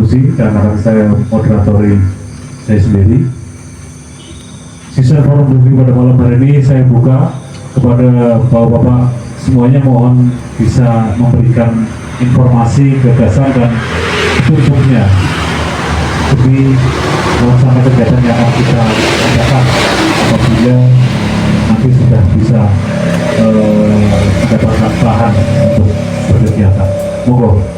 diskusi dan akan saya moderatori saya sendiri. Sisa forum bumi pada malam hari ini saya buka kepada bapak-bapak semuanya, mohon bisa memberikan informasi, gagasan dan petunjuknya demi melaksanakan kegiatan yang akan kita adakan apabila nanti sudah bisa mendapatkan bahan untuk berkegiatan. Monggo.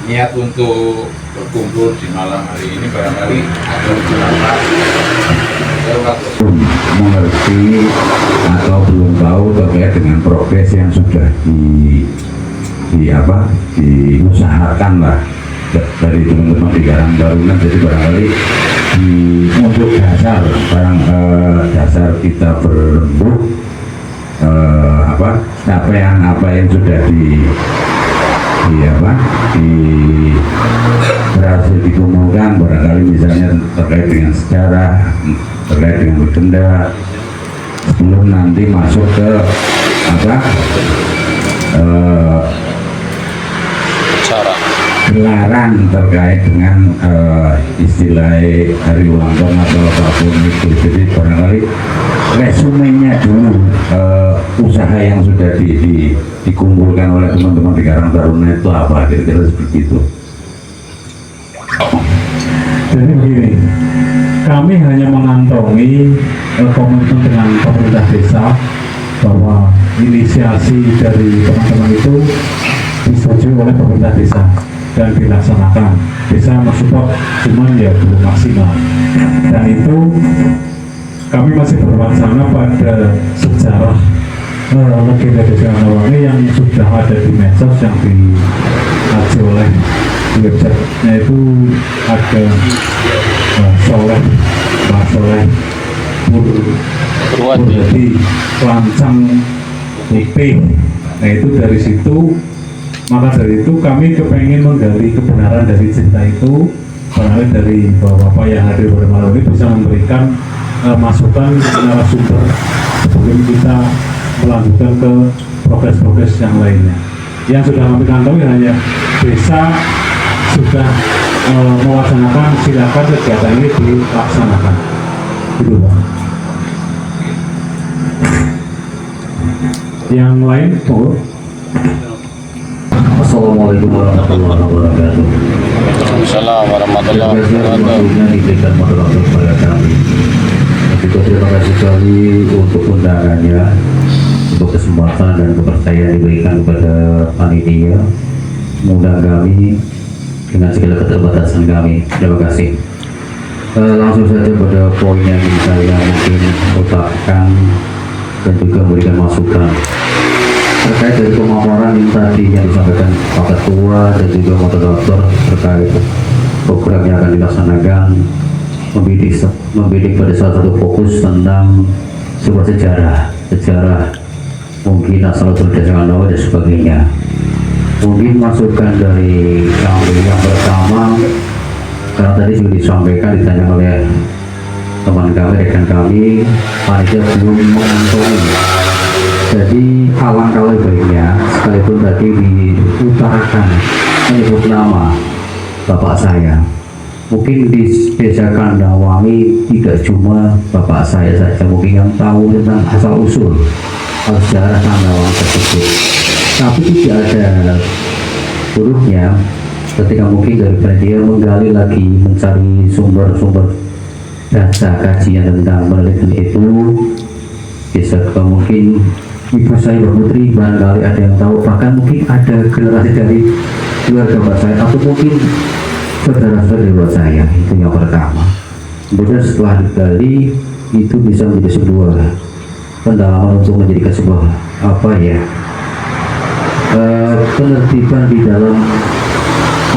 Niat untuk berkumpul di malam hari ini barangkali ada beberapa mengerti atau belum tahu terkait dengan progres yang sudah diusahakan lah dari teman-teman di Karang Taruna. Jadi barangkali untuk dasar kita berembuk capaian apa yang sudah berhasil dikumpulkan, barangkali misalnya terkait dengan sejarah, terkait dengan legenda, sebelum nanti masuk ke gelaran terkait dengan istilah hari ulang tahun atau apapun itu. Jadi barangkali resumenya dulu usaha yang sudah dikumpulkan oleh teman-teman di Karang Taruna itu apa, kira-kira seperti itu. Jadi begini, kami hanya mengantongi komitmen dengan pemerintah desa bahwa inisiasi dari teman-teman itu disetujui oleh pemerintah desa dan dilaksanakan. Desa mensupport, cuman ya belum maksimal. Dan itu kami masih berwacana pada sejarah legenda Desa Kandawangi yang sudah ada di medsos yang dikaji oleh di website-nya. Itu ada Pak Soleh Purwadi Lancang Putih. Nah itu dari situ, maka dari itu kami kepengen menggali kebenaran dari cerita itu, barangkali dari bapak-bapak yang hadir pada malam ini bisa memberikan masukan narasumber sebelum kita melanjutkan ke progres-progres yang lainnya. Yang sudah kami kantongi hanya desa sudah mewacanakan, silakan kegiatan ini dilaksanakan. Gitu Pak. Yang lain, Assalamualaikum warahmatullahi wabarakatuh. Assalamualaikum warahmatullahi wabarakatuh. Diberikan moderator kepada kami. Juga terima kasih sekali untuk undangannya, untuk kesempatan dan kepercayaan diberikan kepada panitia mengundang kami dengan segala keterbatasan kami. Terima kasih. Langsung saja pada poin yang saya mungkin utarakan dan juga memberikan masukan terkait dari pemaparan yang tadi yang disampaikan Pak Ketua dan juga moderator terkait program yang akan dilaksanakan, membidik pada salah satu fokus tentang sebuah sejarah mungkin asal-usul Desa Kandawangi dan sebagainya. Mungkin masukan dari yang pertama, karena tadi sudah disampaikan, ditanya oleh teman kami, rekan kami, panitia belum mengantongi. Jadi alangkah lebih baiknya, sekalipun tadi diutarakan menyebut nama bapak saya, mungkin di Desa Kandawangi tidak cuma bapak saya saja mungkin yang tahu tentang asal usul sejarah Kandawangi tersebut, tapi tidak ada buruknya ketika mungkin dari panitia menggali lagi, mencari sumber-sumber data kajian tentang penelitian itu. Bisa mungkin ibu saya, Mbak Putri, barangkali ada yang tahu, bahkan mungkin ada generasi dari keluarga bapak saya atau mungkin saudara-saudara saya. Itu yang pertama. Kemudian setelah digali itu bisa menjadi sebuah pendalaman untuk menjadikan sebuah penertiban di dalam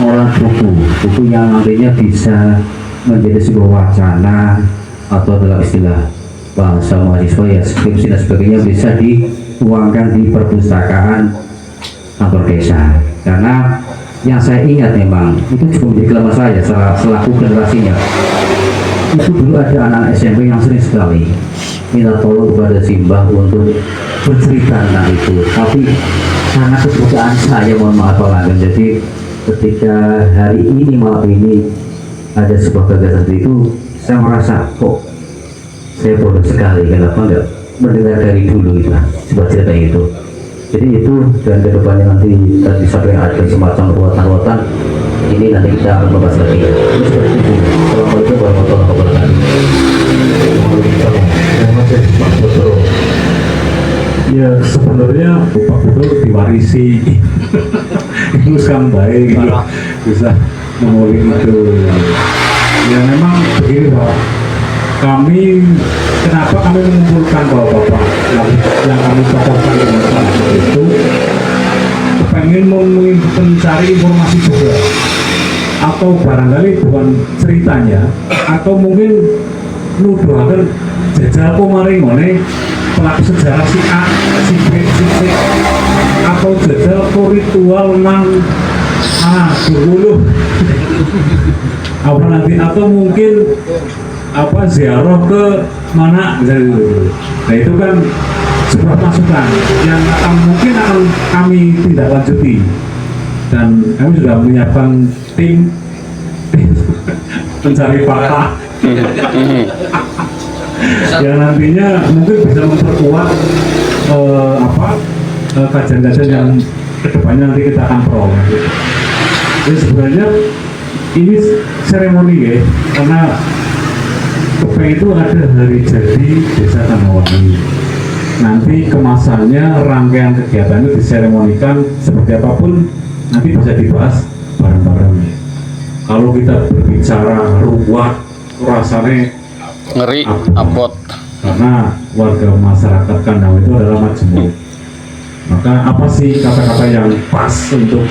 olah buku yang nantinya bisa menjadi sebuah wacana atau dalam istilah bahasa mahasiswa ya skripsi dan sebagainya bisa dituangkan di perpustakaan kantor desa. Karena yang saya ingat memang itu cukup menjadi kelemahan saya selaku generasinya. Itu dulu ada anak SMP yang sering sekali minta tolong kepada Simbah untuk bercerita tentang itu, tapi karena kesukaan saya, mohon maaf Pak Langgeng, jadi ketika hari ini malam ini ada sebuah gagasan itu, saya merasa kok saya bodoh sekali, kenapa enggak mendengar dari dulu itu sebuah cerita itu. Jadi itu, dan kedepannya nanti tadi sampai ada semacam ruatan-ruatan ini nanti kita akan membahas lagi. Ini seperti itu. Assalamualaikum warahmatullahi wabarakatuh. Terima kasih Pak Putra. Ya sebenarnya Pak Putra diwarisi itu kan baik gitu. Bisa memulai itu. Ya memang begini Pak. Kenapa kami mengumpulkan Bapak yang kami tokohkan di masyarakat itu pengen mencari informasi juga, atau barangkali bukan ceritanya, atau mungkin nuduhaken jajal kumaring ngene pelaku sejarah si A, si B, si C, atau jajal ritual nang dulu apa nanti, atau mungkin apa ziarah ke mana gitu. Nah itu kan sebuah masukan yang mungkin akan kami tindak lanjuti, dan kami sudah menyiapkan tim pencari fakta yang nantinya mungkin bisa memperkuat kajian-kajian yang kedepannya nanti kita akan peroleh. Jadi sebenarnya ini seremoni ya, karena Kepeng itu ada hari jadi Desa Tanawangi. Nanti kemasannya, rangkaian kegiatan itu diseremonikan seperti apapun nanti bisa dibahas bareng-bareng. Kalau kita berbicara ruwet, rasanya Ngeri, apot. karena warga masyarakat Kandang itu adalah majemuk. Maka apa sih kata-kata yang pas untuk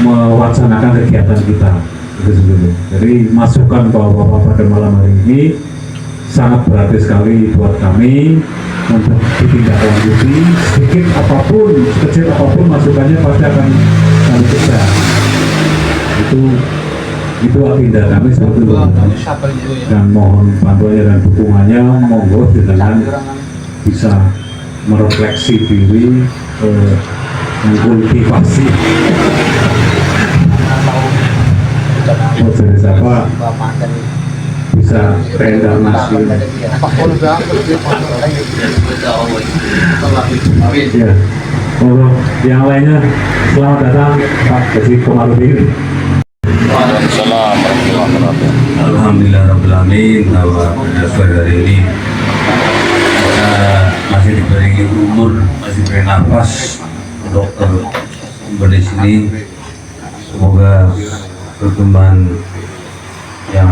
mewacanakan kegiatan kita? Jadi masukan Bapak pada malam hari ini sangat berarti sekali buat kami untuk ditindaklanjuti. Sedikit apapun, sekecil apapun masukannya pasti akan kami coba. Itu agenda kami seperti itu. Dan mohon bantuannya dan dukungannya, monggo dengan bisa merefleksi diri, mengkultivasi dari siapa bisa reinkarnasi. Ya, untuk yang lainnya selamat datang Pak Haji Komarudin. Waalaikumsalam warahmatullahi wabarakatuh. Alhamdulillahirrahmanirrahim. Bahwa dasar hari ini kita masih diberi umur, masih diberi nafas untuk di sini. Semoga perkembangan yang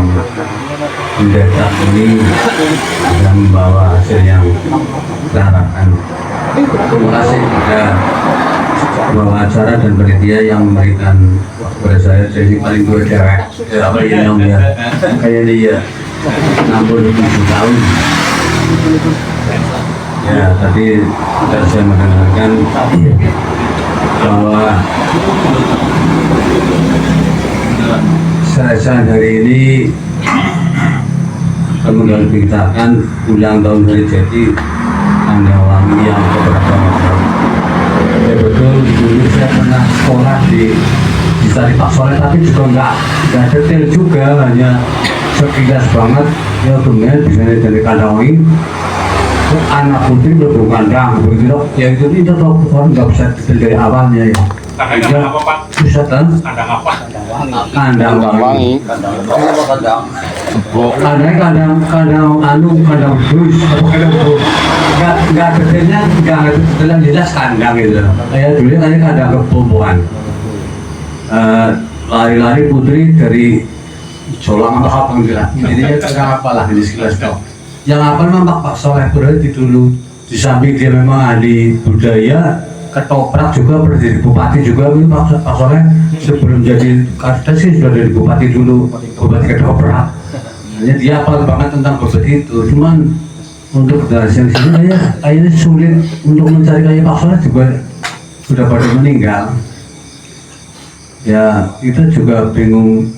mendatang ini bisa membawa hasil yang kita harapkan. Terima kasih kepada pengacara dan panitia yang memberikan kepada saya. Jadi paling tua cewek, apa ini dong ya? Kayak dia 67 tahun. Ya tadi saya mendengarkan bahwa saya hari ini akan menggantikan ulang tahun hari jadi Tanawangi yang beberapa tahun. Ya betul, dulu saya pernah sekolah di Pak Soleh, tapi juga nggak detail juga, hanya sekilas banget. Ya kemudian di sana dari Tanawangi anak putri belum kandang begitu. Ya itu ini tetap orang nggak bisa detail dari awalnya ya. Kandang apa Pak? Bisa kan? Kandang apa? Kandang Wangi. Kandang bus, nggak detailnya, nggak detail jelas kandang gitu. Kayak dulu kan kandang kebomboan. Lari-lari putri dari Jolang atau apa gitu lah. Intinya kagak apa lah di sekilas tau. Yang apa memang Pak Soleh berarti dulu di samping dia memang ahli budaya, ketoprak juga, pernah jadi bupati juga. Pak Soleh sebelum jadi Karda sih sudah dari bupati dulu, bupati ketoprak. Hanya dia hafal banget tentang bebet itu. Cuman untuk generasi yang sini kayaknya sulit untuk mencari kayu paksa juga sudah pada meninggal. Ya kita juga bingung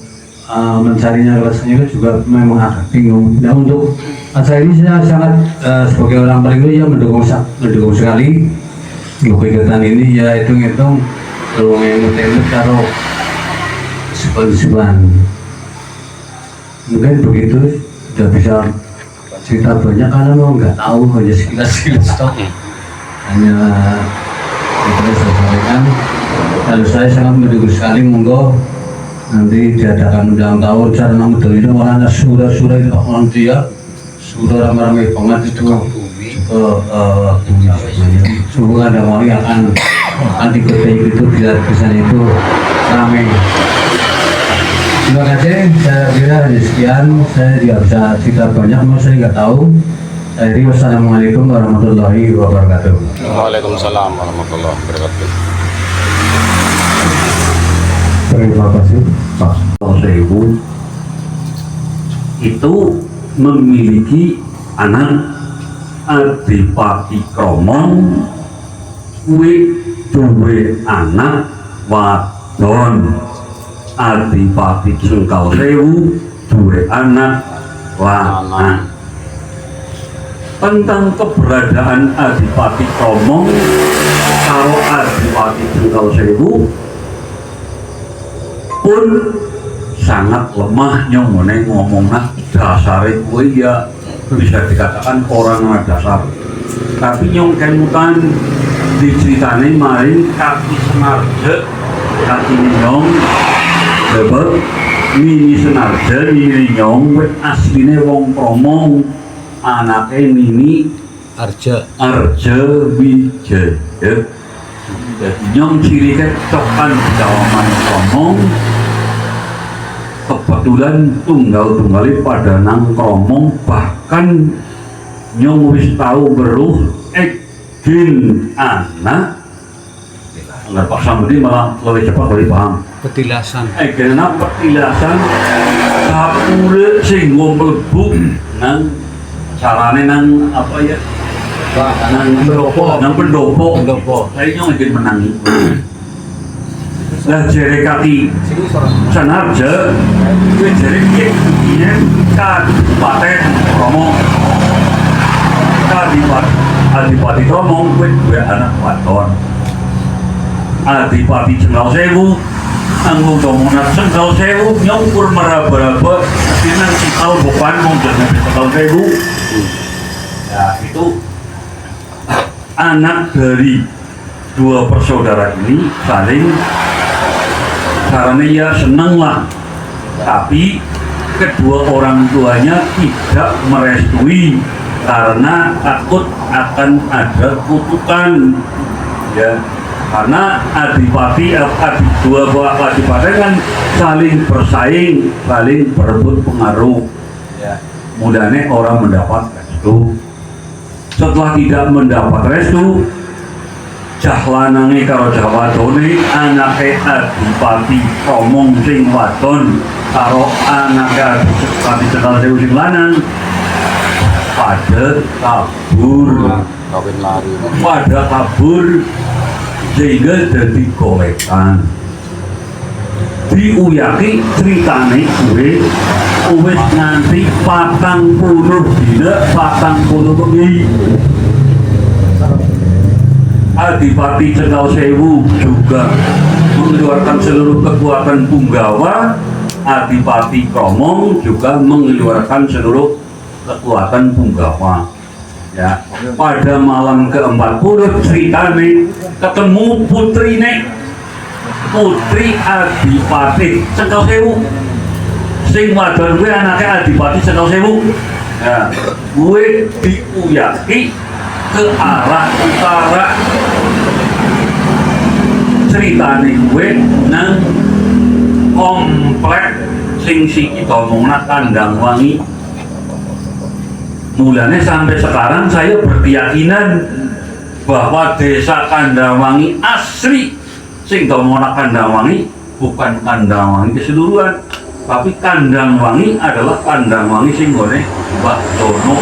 mencarinya, rasanya juga memang agak bingung. Nah untuk acara ini saya sangat sebagai orang paling ya mendukung sekali untuk kegiatan ini, ya hitung-hitung kalau ngemut-ngemut karo sepan-sepan mungkin begitu sudah bisa cerita banyak karena mau nggak tahu hanya sekilas-sekilas toh, hanya itu saya sampaikan. Kalau saya sangat mendukung sekali, monggo nanti diadakan ulang tahun cara model itu orang surah itu orang dia surah ramai banget itu semoga ada orang yang akan diketahui itu biar kesan itu ramai. Terima kasih, saya kira hanya sekian, saya tidak bisa cerita banyak, saya nggak tahu. Jadi wassalamualaikum warahmatullahi wabarakatuh. Waalaikumsalam warahmatullahi wabarakatuh. Terima kasih Pak. Sewu itu memiliki anak Adipati Kromong, duwe anak wadon. Adipati Cengkal Sewu duwe anak lanang. Tentang keberadaan Adipati Kromong karo Adipati Cengkal Sewu pun sangat lemah nyomone ngomongna dasare kuwi ya bisa dikatakan orang dasar. Tapi nyong kemutan diceritane maring kaki Senarja, kaki nyong dapat Mini Senarja, Mini nyong asline wong Kromong, anake Mini Arja Wijaya. Jadi nyong ciri kecokan jawaban Kromong, kebetulan tunggal-tunggali pada nang Kromong, bahkan nyong wis tahu beruh egin anak nggak Pak Samudi malah lebih cepat lebih paham Petilasan. egin anak petilasan kapure sing mlebu nang carane nang apa ya nang pendopo saya nyong ingin menangi lah jere kaki Senarja kuwi jere iki Kabupaten Kromong. Adipati Kromong kuwi duwe anak wadon. Adipati Cengkal Sewu anggo ngomongna Cengkal Sewu nyongkur meraba-raba nang cikal bukan mung jenenge Cengkal Sewu. Ya itu anak dari dua bersaudara ini saling karena ya seneng lah, tapi kedua orang tuanya tidak merestui karena takut akan ada kutukan ya, karena dua buah adipati kan saling bersaing, saling berebut pengaruh ya, mudahnya orang mendapat restu. Setelah tidak mendapat restu, jahlanange karo jawadone anake Adipati Kromong sing wadon karo anake Adipati Cengkal Sewu sing lanang pada kabur sehingga jadi golekan. Diuyaki ceritane kuwi wis nganti 40 dina 40 bengi. Adipati Cengkal Sewu juga mengeluarkan seluruh kekuatan Punggawa, Adipati Kromong juga mengeluarkan seluruh kekuatan Punggawa. Ya, pada malam ke-40 ceritane ketemu putri Adipati Cengkal Sewu. Sing wadon kuwi anake Adipati Cengkal Sewu. Ya, kuwi diuyaki ke arah utara. Ceritane gue nang komplek sing kita omongna Kandang Wangi. Mulanya sampai sekarang saya berkeyakinan bahwa desa Kandang Wangi asli sing omongna Kandang Wangi bukan Kandang Wangi keseluruhan, tapi Kandang Wangi adalah Kandang Wangi sing gone Mbah Dono.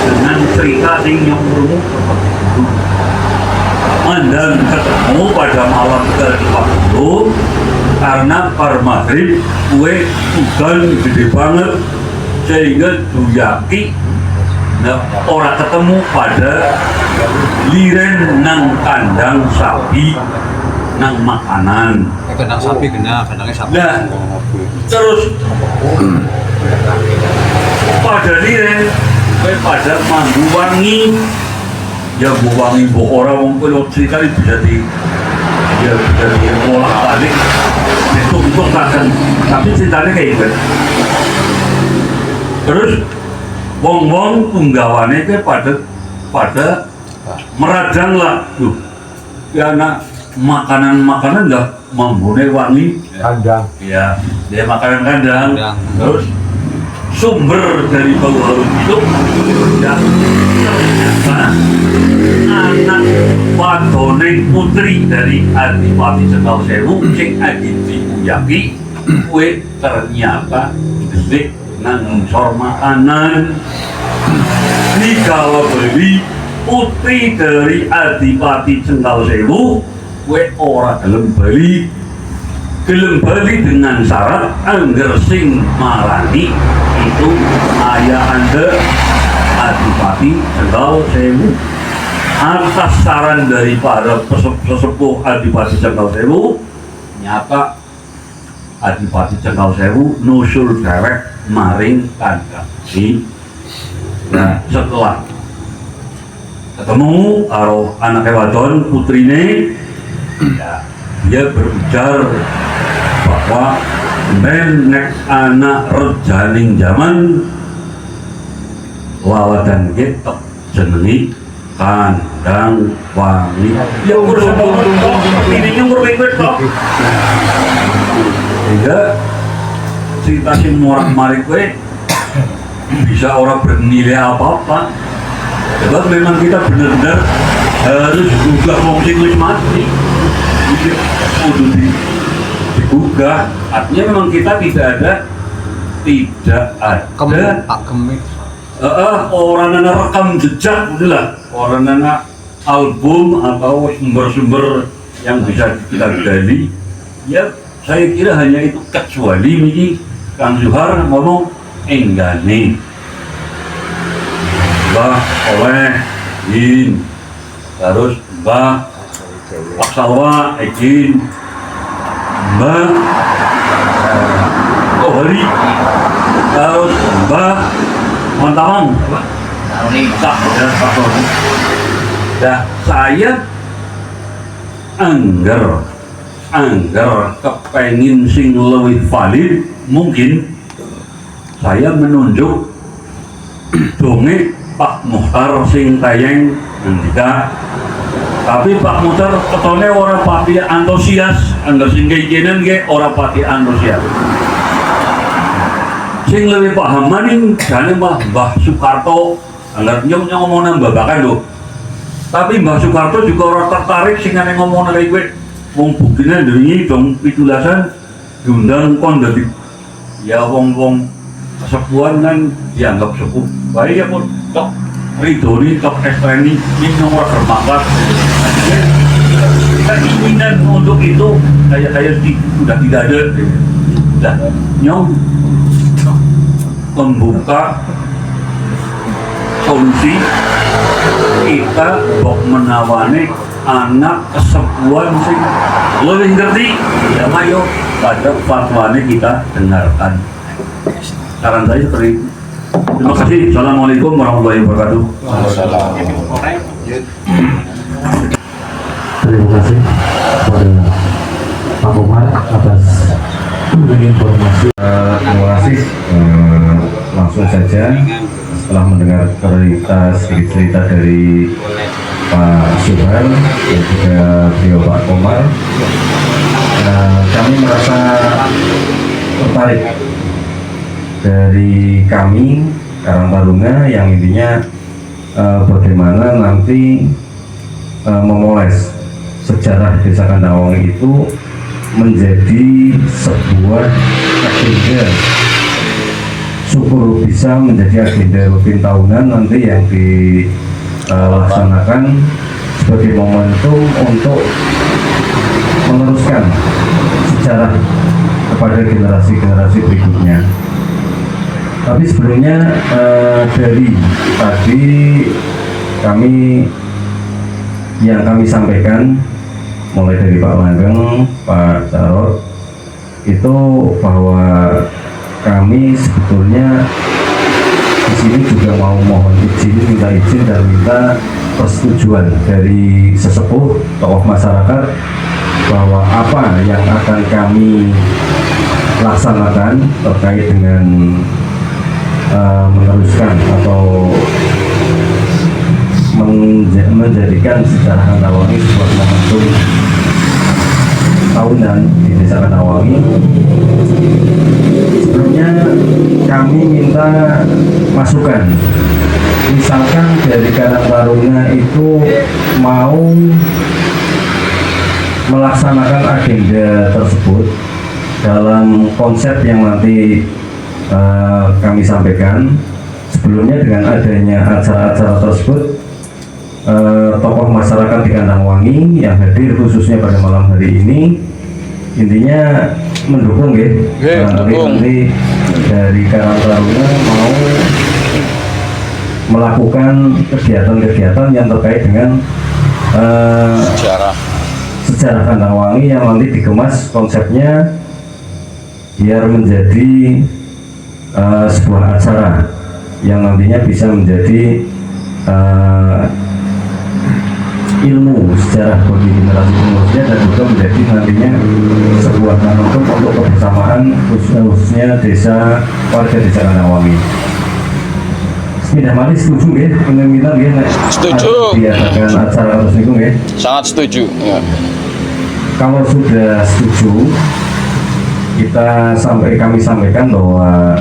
dengan cerita sing yang berumur seperti itu. Dan ketemu pada malam ke-50 karena par maghrib kue hujan gede banget sehingga Duyaki orang ketemu pada liren nang kandang sapi nang makanan. Kandang sapi kandangnya sapi. Nah, terus pada liren pada manggu wangi ya bu wangi bu orang mungkin cerita bisa diolah balik itu akan tapi ceritanya kayak gitu. Terus wong punggawane ke pada meradang lah tuh ya anak makanan nggak mempunyai wangi Kandang. ya dia makanan kandang. Terus sumber dari bau harum itu ya ternyata anak wadone putri dari Adipati Cengkau Sewu sing Aditi Uyaki kue ternyata gede nang sor makanan dikala beli putri dari Adipati Cengkau Sewu kue ora gelem bali dengan syarat angger sing marani itu ayah anda Adipati Cengkau Sewu. Atas saran daripada sesepuh Adipati Cengkau Sewu, nyata Adipati Cengkau Sewu nusul dewek maring kandang. Nah, setelah ketemu karo anak wadon putrine, ya, dia berujar bahwa menek anak rejaning zaman wawadan getok jenengi kandang wangi ya ini ngurwet kok sehingga cerita si morak-marik gue bisa orang bernilai apa-apa. Sebab memang kita benar-benar harus juga fungsi mati untuk digugah. Artinya memang kita tidak ada orang nana rekam jejak itulah orang nana album atau sumber-sumber yang bisa kita gali. Ya saya kira hanya itu, kecuali ini Kang Zuhar ngomong enggane Mbah oleh izin, terus Mbah Pak Salwa izin, Mbah Kohari, terus Mbah Mantawang nah saya angger kepengin sing lebih valid, mungkin saya menunjuk donge Pak Muhtar sing tayang ngendika. Tapi Pak Muhtar ketone ora pati antusias, angger sing kene nggih ora pati antusias. Sing lebih paham maning jane Mbah Soekarto, angger nyong ngomongna babakan lho. Tapi Mbah Soekarto juga ora tertarik sing ngene ngomongna kaya kowe. Wong buktine ndengi dong 17-an diundang kon dadi ya wong-wong sepuhan kan dianggap sepuh. Baik ya pun tok ridoni tok estreni ini nomor berbakat. Keinginan untuk itu kayak sudah tidak ada. Dah nyong membuka solusi kita bok menawane anak kesepuhan sing lebih ngerti ya ayo pada fatwanya kita dengarkan. Saran saya seperti itu. Terima kasih. Assalamualaikum warahmatullahi wabarakatuh. Terima kasih kepada Pak Umar atas informasi. Terima kasih. Langsung saja setelah mendengar cerita dari Pak Subhan dan juga beliau Pak Komar, kami merasa tertarik dari kami Karang Taruna yang intinya bagaimana nanti memoles sejarah Desa Kandangwangi itu menjadi sebuah agenda syukur bisa menjadi agenda rutin tahunan nanti yang dilaksanakan sebagai momentum untuk meneruskan sejarah kepada generasi-generasi berikutnya. Tapi sebelumnya dari tadi yang kami sampaikan mulai dari Pak Langgeng, Pak Jarod itu bahwa kami sebetulnya di sini juga mau mohon izin, minta izin dan minta persetujuan dari sesepuh tokoh masyarakat bahwa apa yang akan kami laksanakan terkait dengan meneruskan atau menjadikan sejarah Kandawangi sebuah momentum tahunan di Desa Kandawangi. Sebelumnya kami minta masukan, misalkan dari Karang Taruna itu mau melaksanakan agenda tersebut dalam konsep yang nanti kami sampaikan. Sebelumnya dengan adanya acara-acara tersebut, tokoh masyarakat di Kandangwangi yang hadir khususnya pada malam hari ini intinya mendukung ya. Nanti dari Karang Taruna mau melakukan kegiatan-kegiatan yang terkait dengan sejarah Kandangwangi yang nanti dikemas konsepnya biar menjadi sebuah acara yang nantinya bisa menjadi ilmu sejarah bagi generasi penerusnya dan juga menjadi nantinya sebuah momentum untuk kebersamaan khususnya warga desa Kandangwangi. Tidak mali setuju ya, minta dia Setuju. diadakan acara terus itu ya. Sangat setuju. Ya. Kalau sudah setuju, kami sampaikan bahwa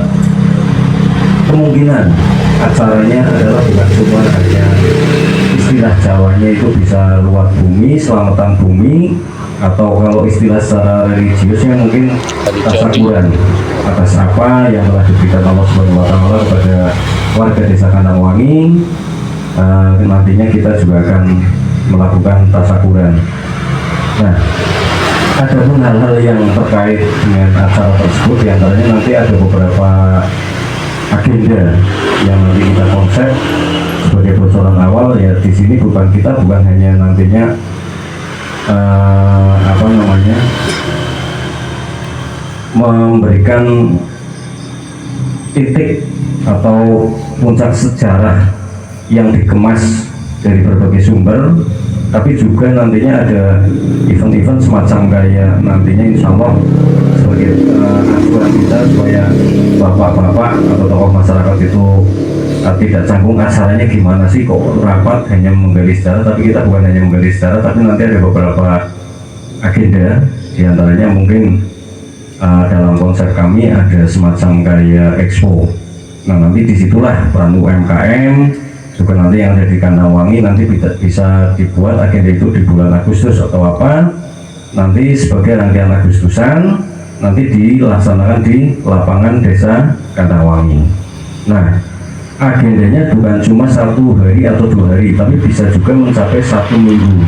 kemungkinan acaranya adalah bukan cuma hanya istilah Jawanya itu bisa luat bumi, selamatan bumi, atau kalau istilah secara religiusnya mungkin tasakuran atas apa yang telah diberikan Allah Subhanahu wa Ta'ala kepada warga desa Kandangwangi. Nantinya kita juga akan melakukan tasakuran. Nah, ada pun hal-hal yang terkait dengan acara tersebut, diantaranya nanti ada beberapa agenda yang nanti kita konsep sebagai bocoran awal ya. Di sini bukan hanya nantinya memberikan titik atau puncak sejarah yang dikemas dari berbagai sumber, tapi juga nantinya ada event-event semacam kayak nantinya insya Allah sebagai acuan kita supaya bapak-bapak atau tokoh masyarakat itu tidak canggung acaranya gimana sih kok rapat hanya menggali sejarah. Tapi kita bukan hanya menggali sejarah, tapi nanti ada beberapa agenda, diantaranya mungkin dalam konsep kami ada semacam kayak expo. Nah nanti disitulah peran UMKM juga nanti yang ada di Kandangwangi nanti bisa dibuat agenda itu di bulan Agustus atau apa, nanti sebagai rangkaian Agustusan nanti dilaksanakan di lapangan desa Kandangwangi. Nah agendanya bukan cuma 1 hari atau 2 hari, tapi bisa juga mencapai 1 minggu.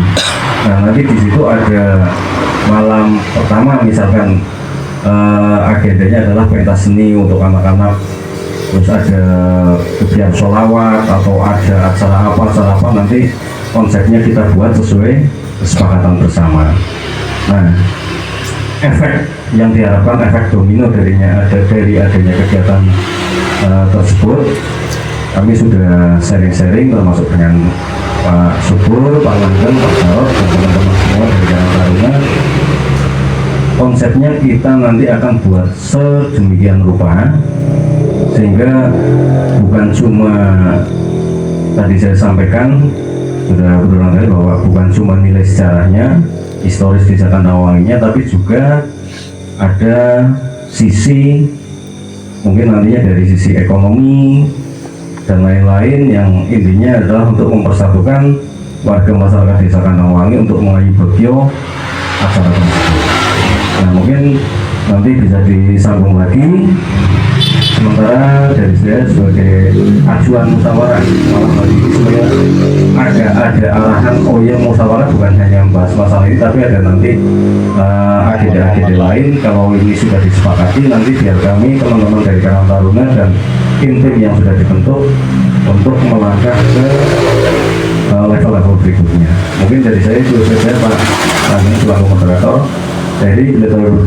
Nah nanti di situ ada malam pertama misalkan agendanya adalah pentas seni untuk anak-anak, terus ada kegiatan sholawat atau ada acara apa nanti konsepnya kita buat sesuai kesepakatan bersama. Nah efek yang diharapkan, efek domino dari adanya kegiatan tersebut, kami sudah sharing-sharing termasuk dengan Pak Subur, Pak Langgeng, Pak Jarod dan teman-teman semua dari Karang Taruna. Konsepnya kita nanti akan buat sedemikian rupa sehingga bukan cuma tadi saya sampaikan sudah berulang kali bahwa bukan cuma nilai sejarahnya, historis desa Kandangwanginya, tapi juga ada sisi mungkin nantinya dari sisi ekonomi dan lain-lain yang intinya adalah untuk mempersatukan warga masyarakat desa Kandangwangi untuk mengayu bagio acara tersebut. Nah mungkin nanti bisa disambung lagi sementara dari saya sebagai ajuan musyawarah malam hari ini supaya ada arahan, oh ya musyawarah bukan hanya membahas masalah ini tapi ada nanti agenda-agenda lain. Kalau ini sudah disepakati, nanti biar kami teman-teman dari Karang Taruna dan tim-tim yang sudah dibentuk untuk melangkah ke level-level berikutnya. Mungkin dari saya itu saja Pak Rani selaku moderator. Jadi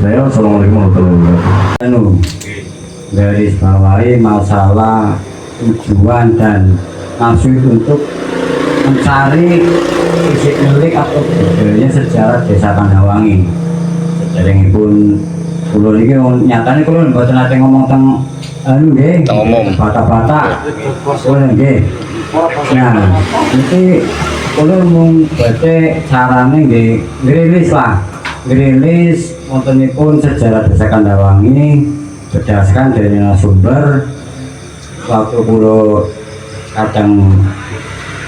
saya Assalamualaikum warahmatullahi wabarakatuh. Garis bawahi masalah tujuan dan maksud untuk mencari isi milik atau budaya sejarah Desa Kandawangi. Sejarahipun kula niki nyatane kula mboten nate ngomong teng nggih, Ngomong. bata-bata. Kula nggih. Nah, iki kula mung badhe carane nggih ngrilis lah. Ngrilis wontenipun sejarah Desa Kandawangi berdasarkan dari narasumber. Waktu kula kadang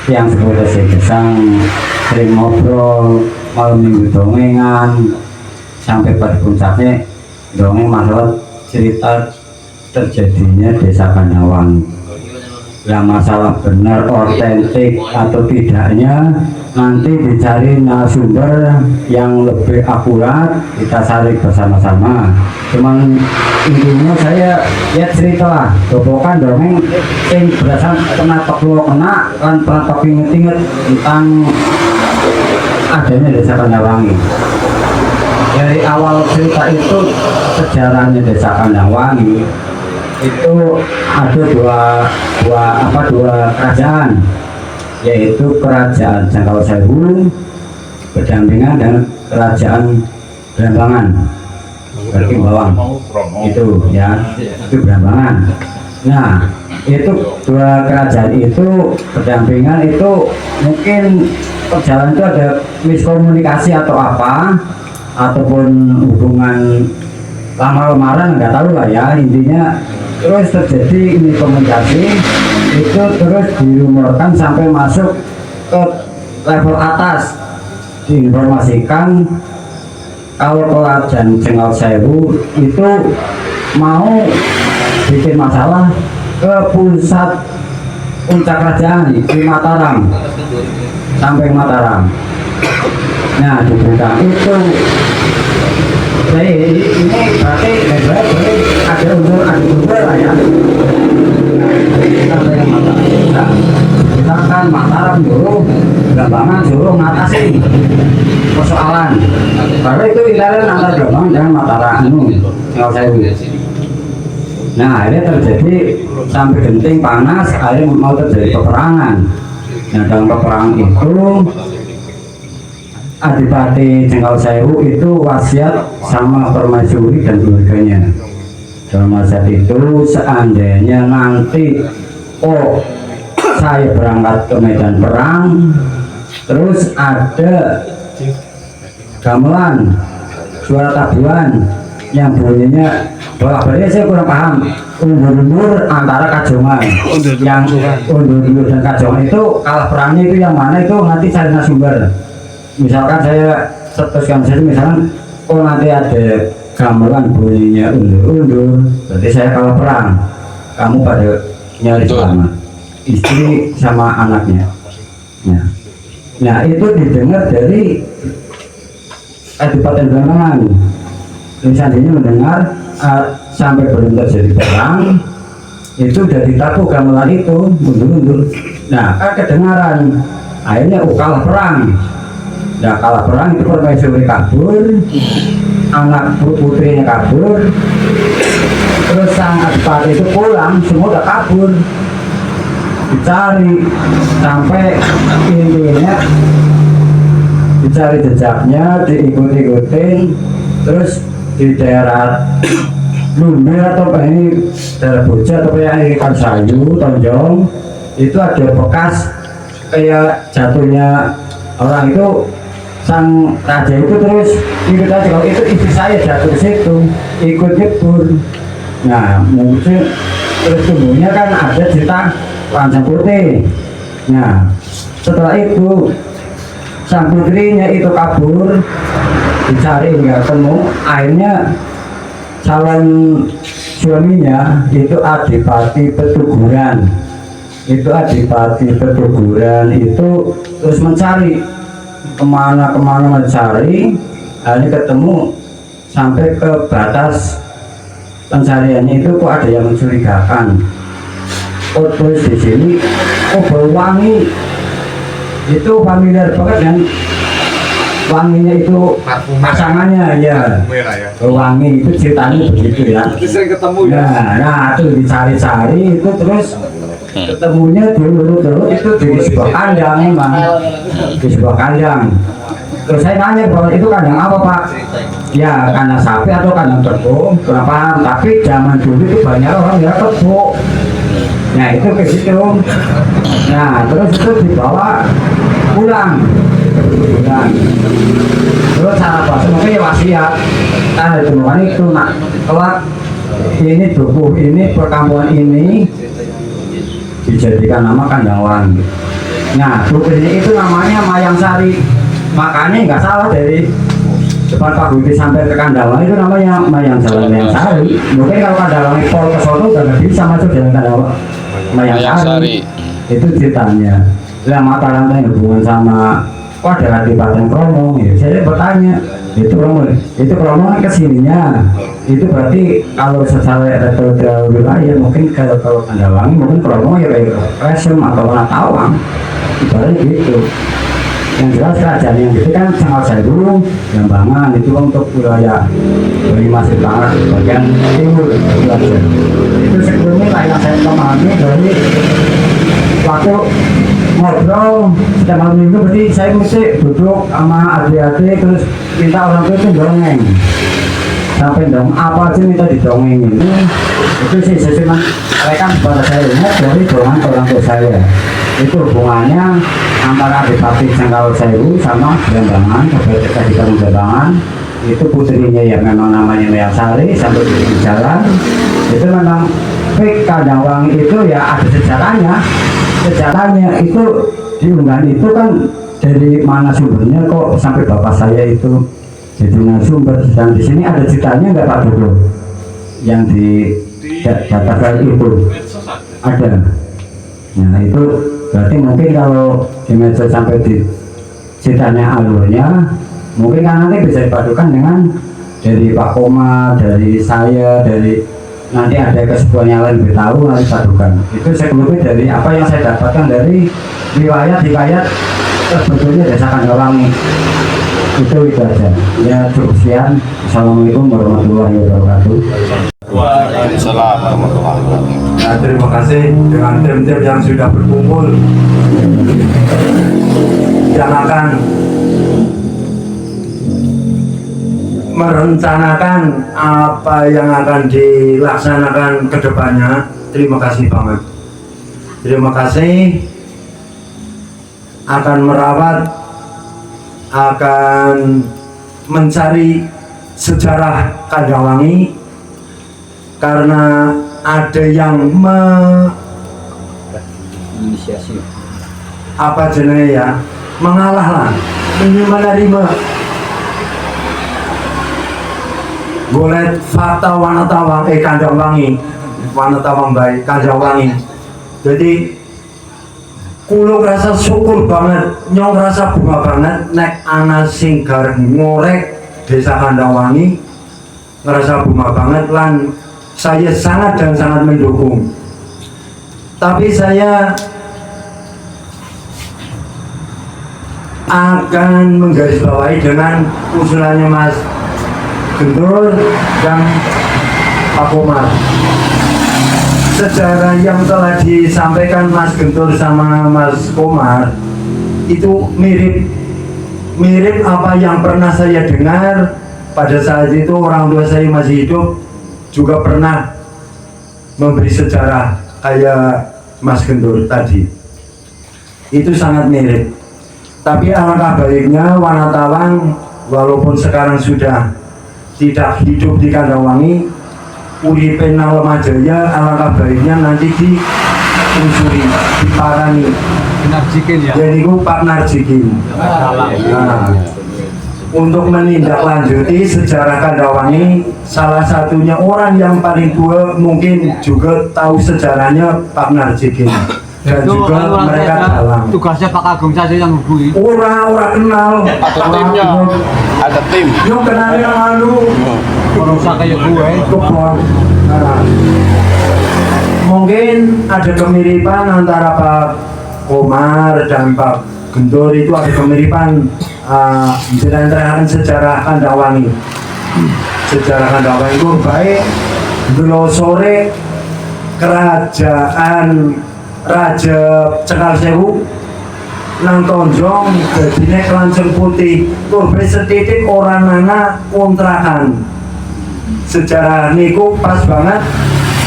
yang sekolah saya gesang sering ngobrol malam minggu dongengan sampai pada puncaknya dongeng masalah cerita terjadinya Desa Kandawangi. Yang masalah benar otentik atau tidaknya nanti dicari narasumber yang lebih akurat, kita cari bersama-sama. Cuman intinya saya ya cerita lah, dobokan dongeng yang berdasarkan kena toklo kena kan pernah tok inget-inget tentang adanya Desa Kandawangi. Dari awal cerita itu sejarahnya Desa Kandawangi itu ada dua kerajaan, yaitu Kerajaan Jangkau Sewu berdampingan dengan Kerajaan Brambangan Bawang itu ya, itu Brambangan. Nah itu dua kerajaan itu berdampingan, itu mungkin perjalanan itu ada miskomunikasi atau apa, ataupun hubungan lama-lamaran nggak tahu lah ya, intinya terus terjadi ini komunikasi itu terus dirumorkan sampai masuk ke level atas, diinformasikan kalau Kerajaan Jangkau Sewu itu mau bikin masalah ke puncak kerajaan di Mataram sampai Mataram. Nah di berita itu ini berarti ada unsur lah ya. Kita kan Mataram dulu, Brambangan dulu ngatasi persoalan. Karena itu intern antara Brambangan dengan Mataram Jangkau Sewu. Nah akhirnya terjadi sampai genting panas, akhirnya mau terjadi peperangan. Nah dalam peperangan itu Adipati Jangkau Sewu itu wasiat sama permaisuri dan keluarganya. Dalam wasiat itu seandainya nanti saya berangkat ke medan perang, terus ada gamelan, suara tabuhan yang bunyinya bolak-balik, saya kurang paham, undur-undur antara kajongan, yang undur-undur dan kajongan itu kalah perangnya itu yang mana, itu nanti cari narasumber. Misalkan saya seteruskan saja, misalkan nanti ada gamelan bunyinya undur-undur, berarti saya kalah perang, kamu pada nyari selamat, istri sama anaknya. Nah itu didengar dari Adipati Brambangan. Seandainya mendengar sampai belum terjadi perang, itu udah ditabuh gamelan itu mundur-mundur. Nah kedengaran, akhirnya kalah perang. Nah kalah perang itu permaisuri kabur, anak putrinya kabur, terus sang adipati itu pulang, semua udah kabur, dicari sampai intinya dicari jejaknya, diikut-ikutin, terus di daerah Lumir atau ini daerah Boja atau kayak ikan sayu, tonjong, itu ada bekas kayak jatuhnya orang itu. Sang raja itu terus ikut aja, kalau itu istri saya jatuh di situ ikut nyebur. Nah mungkin terus tumbuhnya kan ada cerita Lancang Putih. Nah setelah itu sang putrinya itu kabur, dicari nggak ketemu, akhirnya calon suaminya itu Adipati Petuguran. Itu Adipati Petuguran itu terus mencari kemana-kemana mencari, akhirnya ketemu sampai ke batas pencariannya itu kok ada yang mencurigakan. Oh terus di sini, oh bau wangi itu familiar banget kan, wanginya itu pasangannya ya, Merah ya. bau wangi itu ceritanya begitu ya. Sering ketemu ya. Nah itu dicari-cari itu terus ketemunya dulu itu di sebuah kandang memang, di sebuah kandang. Terus saya nanya bahwa itu kandang apa Pak? Ya kandang sapi atau kandang kerbau? Kenapa? Tapi zaman dulu itu banyak orang yang kerbau. Nah itu ke situ. Nah terus itu dibawa pulang. Terus cara bahasa mungkin ya wasiat. Nah ditemukan itu nak kelak ini tubuh ini perkampungan ini dijadikan nama Kandang Wangi. Nah tubuh ini itu namanya Mayang Sari. Makanya nggak salah dari depan Pak Budi sampai ke Kandang Wangi itu namanya Mayang Sari. Mungkin kalau Kandang Wangi pol ke sono nggak bisa masuk jalan Kandang Wangi. Mayang Sari itu ceritanya. Lah mata rantai hubungan sama kok ada Adipati Kromo ya. Saya bertanya itu Kromo kan kesininya itu berarti kalau secara metode wilayah mungkin kalau Kandang Wangi mungkin Kromo ya kayak Resem atau Wanatawang ibaratnya gitu. Yang jelas kerajaan yang itu kan Cengal-Sewu, Jambangan itu untuk wilayah Banyumas Barat bagian timur wilayah. Itu sebelumnya kayak saya pahami dari waktu ngobrol setiap malam minggu berarti saya mesti duduk sama adik-adik terus minta orang tua itu dongeng sampai dong apa aja minta didongengin itu sih saya mereka kepada saya dari dorongan orang tua saya itu hubungannya antara Adipati Cengal-Sewu sama Jambangan kebetulan Jambangan itu putrinya ya memang namanya Mayang Sari sampai di jalan itu memang Kandang Wangi itu ya ada sejarahnya itu diunggahan itu kan dari mana sumbernya kok sampai bapak saya itu jadi sumber dan di sini ada ceritanya nggak Pak Dodo yang di data itu ada. Nah itu berarti mungkin kalau di medsos sampai di ceritanya alurnya mungkin kan nanti bisa dipadukan dengan dari Pak Koma, dari saya, dari nanti ada kesepuan yang lain lebih tahu nanti padukan. Itu sebelumnya dari apa yang saya dapatkan dari riwayat sebetulnya Desa Kandang Wangi. Itu aja. Ya cukup sekian. Assalamualaikum warahmatullahi wabarakatuh. Waalaikumsalam warahmatullahi wabarakatuh. Nah, terima kasih dengan tim-tim yang sudah berkumpul yang akan merencanakan apa yang akan dilaksanakan ke depannya. Terima kasih banget. Terima kasih akan merawat, akan mencari sejarah Kandang Wangi karena ada yang Inisiasi. apa jenenge ya mengalah lah menerima golek fakta Wanatawang Kandang Wangi Wanatawang baik Kandang Wangi. Jadi kulo rasa syukur banget nyong rasa bunga banget nek ana sing gareng ngorek Desa Kandang Wangi ngerasa bunga banget lan saya sangat dan sangat mendukung. Tapi saya akan menggarisbawahi dengan usulannya Mas Gendul dan Pak Komar. Sejarah yang telah disampaikan Mas Gendul sama Mas Komar itu mirip apa yang pernah saya dengar pada saat itu orang tua saya masih hidup juga pernah memberi sejarah kayak Mas Gendul tadi. Itu sangat mirip. Tapi alangkah baiknya Wanatawang walaupun sekarang sudah tidak hidup di Kandang Wangi, uripe nang Lemajaya, alangkah baiknya nanti diusuri, diparani. Narjikin ya. Jadi Pak Narjikin. Nah, untuk menindaklanjuti sejarah Kandawangi. Salah satunya orang yang paling tua mungkin juga tahu sejarahnya Pak Narjikin, dan juga mereka dalam. Tugasnya Pak Agung saja yang hubungi. Orang kenal. Ada timnya, ada tim. Yo kenal yang lalu. Merusak kayak gue. Kebon. Nah, mungkin ada kemiripan antara Pak Komar dan Pak Gendor, itu ada kemiripan menceritakan sejarah Kandawangi. Sejarah Kandawangi itu baik dulu sore kerajaan Raja Cekal Sewu nang tonjong dadine Kelanceng Putih kurbe setitik orang nana kontrakan. Sejarah niku pas banget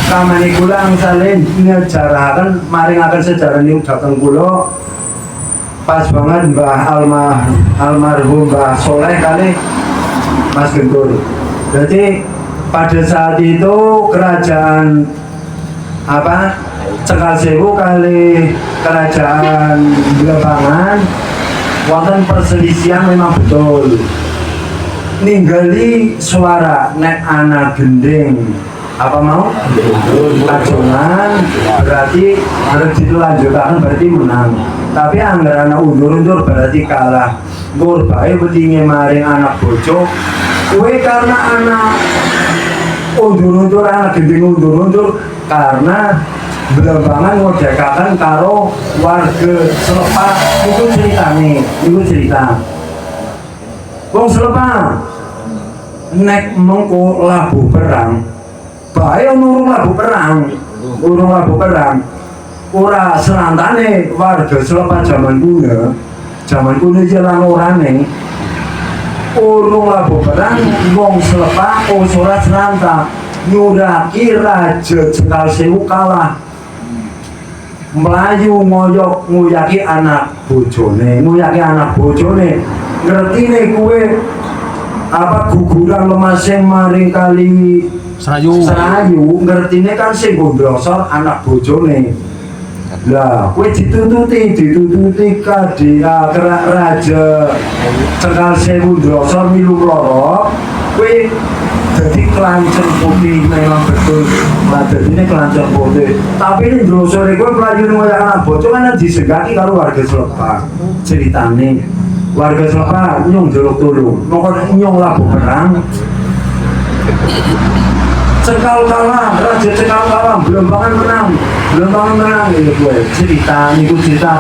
kamane kula angsalin ngejarahaken maringaken sejarah niku dhateng kula pas banget Mbah almarhum Mbah Soleh kali Mas Gentur. Jadi pada saat itu kerajaan Cekal Sewu kali kerajaan Belambangan wonten perselisihan memang betul. Ninggali suara nek anak gending apa mau kajongan berarti harus dilanjutkan berarti menang, tapi anggaran undur-undur berarti kalah. Nggur bae bedinge maring anak bojo kue karena anak undur-undur, anak gending undur-undur karena Belambangan ngojekakan karo warga Selepa. Itu ceritane, itu cerita wong Selepa nek mengko labuh perang bae urung labuh perang ora serantane warga Selepa zaman kuno jalan orane urung labuh perang wong Selepa ora seranta nyuraki Raja Cekal Sewu kalah melayu ngoyok nguyaki anak bojone ngerti nih kue apa guguran lemasing maring kali Serayu ngerti nih kan sing gondrosor anak bojone lah kue ditututi kadia kerak Raja Cekal Sewu drosor milu loro kue jadi Kelanceng Putih memang betul lah ini Kelanceng Putih, tapi ini drosor kue pelajaran ngoyak anak bojone kan disegati kalau warga Selepa ceritane warga Selepa nyong jeruk tulung pokoknya nyong labuh perang Cekal kalah, Raja Cekal kalah, Belambangan menang ini gue cerita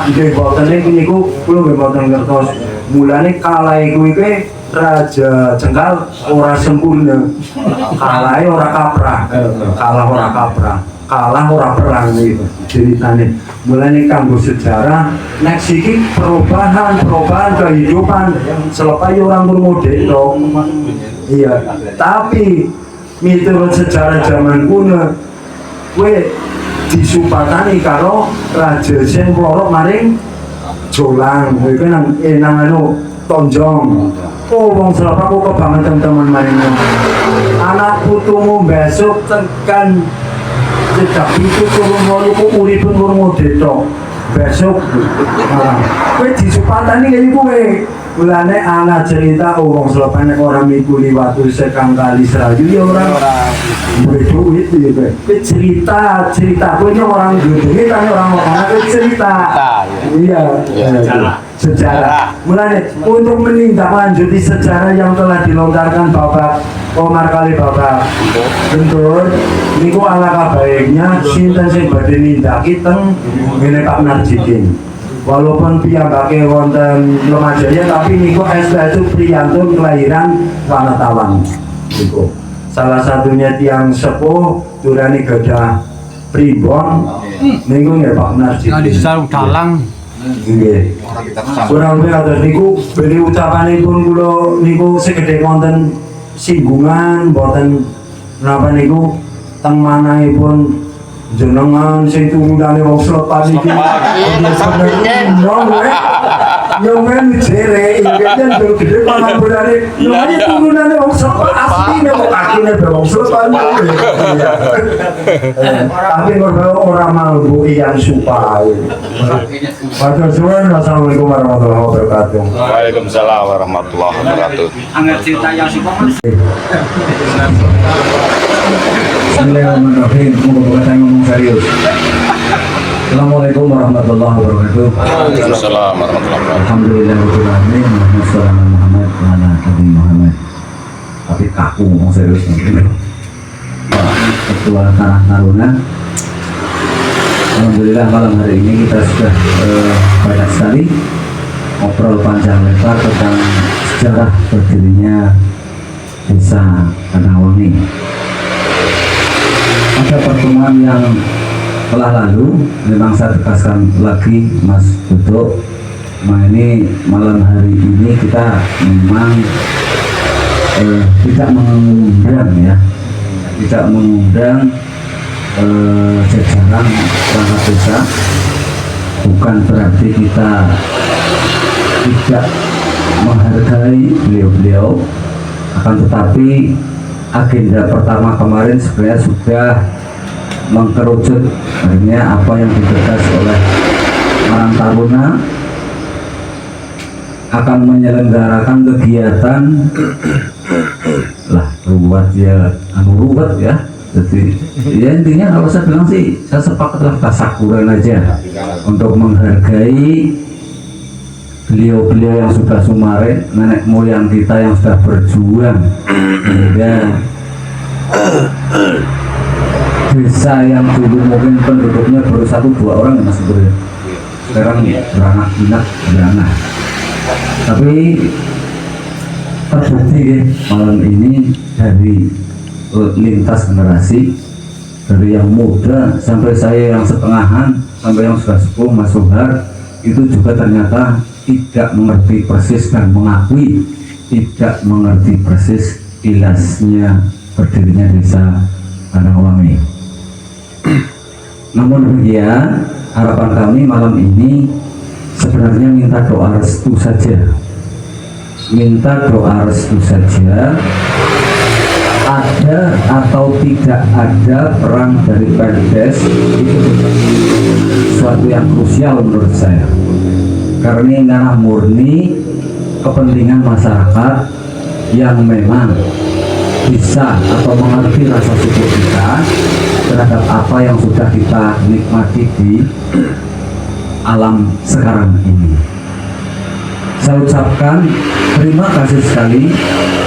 ide bawatannya niku belum bawatannya ngertos mulanya kalah iku Raja Cekal ora sempurna kalah ora perang gitu ceritanya mulanya kanggo sejarah next iki perubahan kehidupan Selepa orang bermodel dong iya tapi miturut sejarah zaman kuno gue disupatani karo Raja sing loro maring Jolang kuwi nang tonjong wong Selepa kok kebangetan teman maring anak putumu besok tekan cedak itu turun walu ku uripun urung detok besok kowe disupatani kaya kowe mulane ana cerita wong Selepa nek ora mikuli watu sekang kali Serayu ya ora duwe duit ya kowe cerita kowe orang duwe kan orang cerita iya sejarah mulane untuk menindaklanjuti sejarah yang telah dilontarkan Bapak Komar kali Bapak Gendor niku alangkah baiknya sinten sing badhe nindaki teng ngene Pak Narjikin walaupun piyambake wonten Lumajaya tapi niku SPSU Priyantun kelahiran Wanatawang niku salah satunya tiang sepuh durane gadah pribon niku nggih Pak Narjikin di Sarung Dalang nggih kurang lebih atus niku beli ucapanipun kula niku segede wonten singgungan boten napa niku teng manahipun jenengan sing turunane wong Selepa niki Nyomen jere, ingkatnya dulu gede malah berani. Nyomen turunannya wong Solo aslinya kok kakinya wong Solo. Tapi orang mampu yang supaya. Matur suwun, wassalamualaikum warahmatullahi wabarakatuh. Waalaikumsalam warahmatullahi wabarakatuh. Bismillahirrahmanirrahim. Moga-moga saya ngomong serius. Assalamualaikum warahmatullahi wabarakatuh. Waalaikumsalam warahmatullahi wabarakatuh. Alhamdulillahirrahmanirrahim. Muhammad wa ala Nabi Muhammad. Tapi kaku ngomong serius nanti. Ketua Tanah Taruna. Alhamdulillah malam hari ini kita sudah banyak sekali ngobrol panjang lebar tentang sejarah berdirinya Desa Kanawangi. Pada pertemuan yang telah lalu, memang saya tegaskan lagi Mas Duduk, ini malam hari ini kita memang tidak mengundang jajaran perangkat desa. Bukan berarti kita tidak menghargai beliau-beliau, akan tetapi agenda pertama kemarin sebenarnya sudah mengkerucut akhirnya apa yang digagas oleh Karang Taruna akan menyelenggarakan kegiatan ruwet ya. Jadi ya intinya kalau saya bilang sih saya sepakatlah tasakuran aja untuk menghargai beliau-beliau yang sudah sumare, nenek moyang kita yang sudah berjuang hingga desa yang dulu mungkin penduduknya baru 1-2 orang ya Mas Bro ya. Sekarang beranak pinak beranak. Tapi terbukti ya, malam ini dari lintas generasi, dari yang muda sampai saya yang setengahan sampai yang sudah sepuh Mas Sohar, itu juga ternyata tidak mengerti persis dan mengakui tidak mengerti persis ilasnya berdirinya Desa Kanawangi. Namun demikian, harapan kami malam ini sebenarnya minta doa restu saja. Minta doa restu saja. Ada atau tidak ada peran dari Perdes itu suatu yang krusial menurut saya. Karena ini adalah murni kepentingan masyarakat yang memang bisa atau mengerti rasa syukur kita terhadap apa yang sudah kita nikmati di alam sekarang ini. Saya ucapkan terima kasih sekali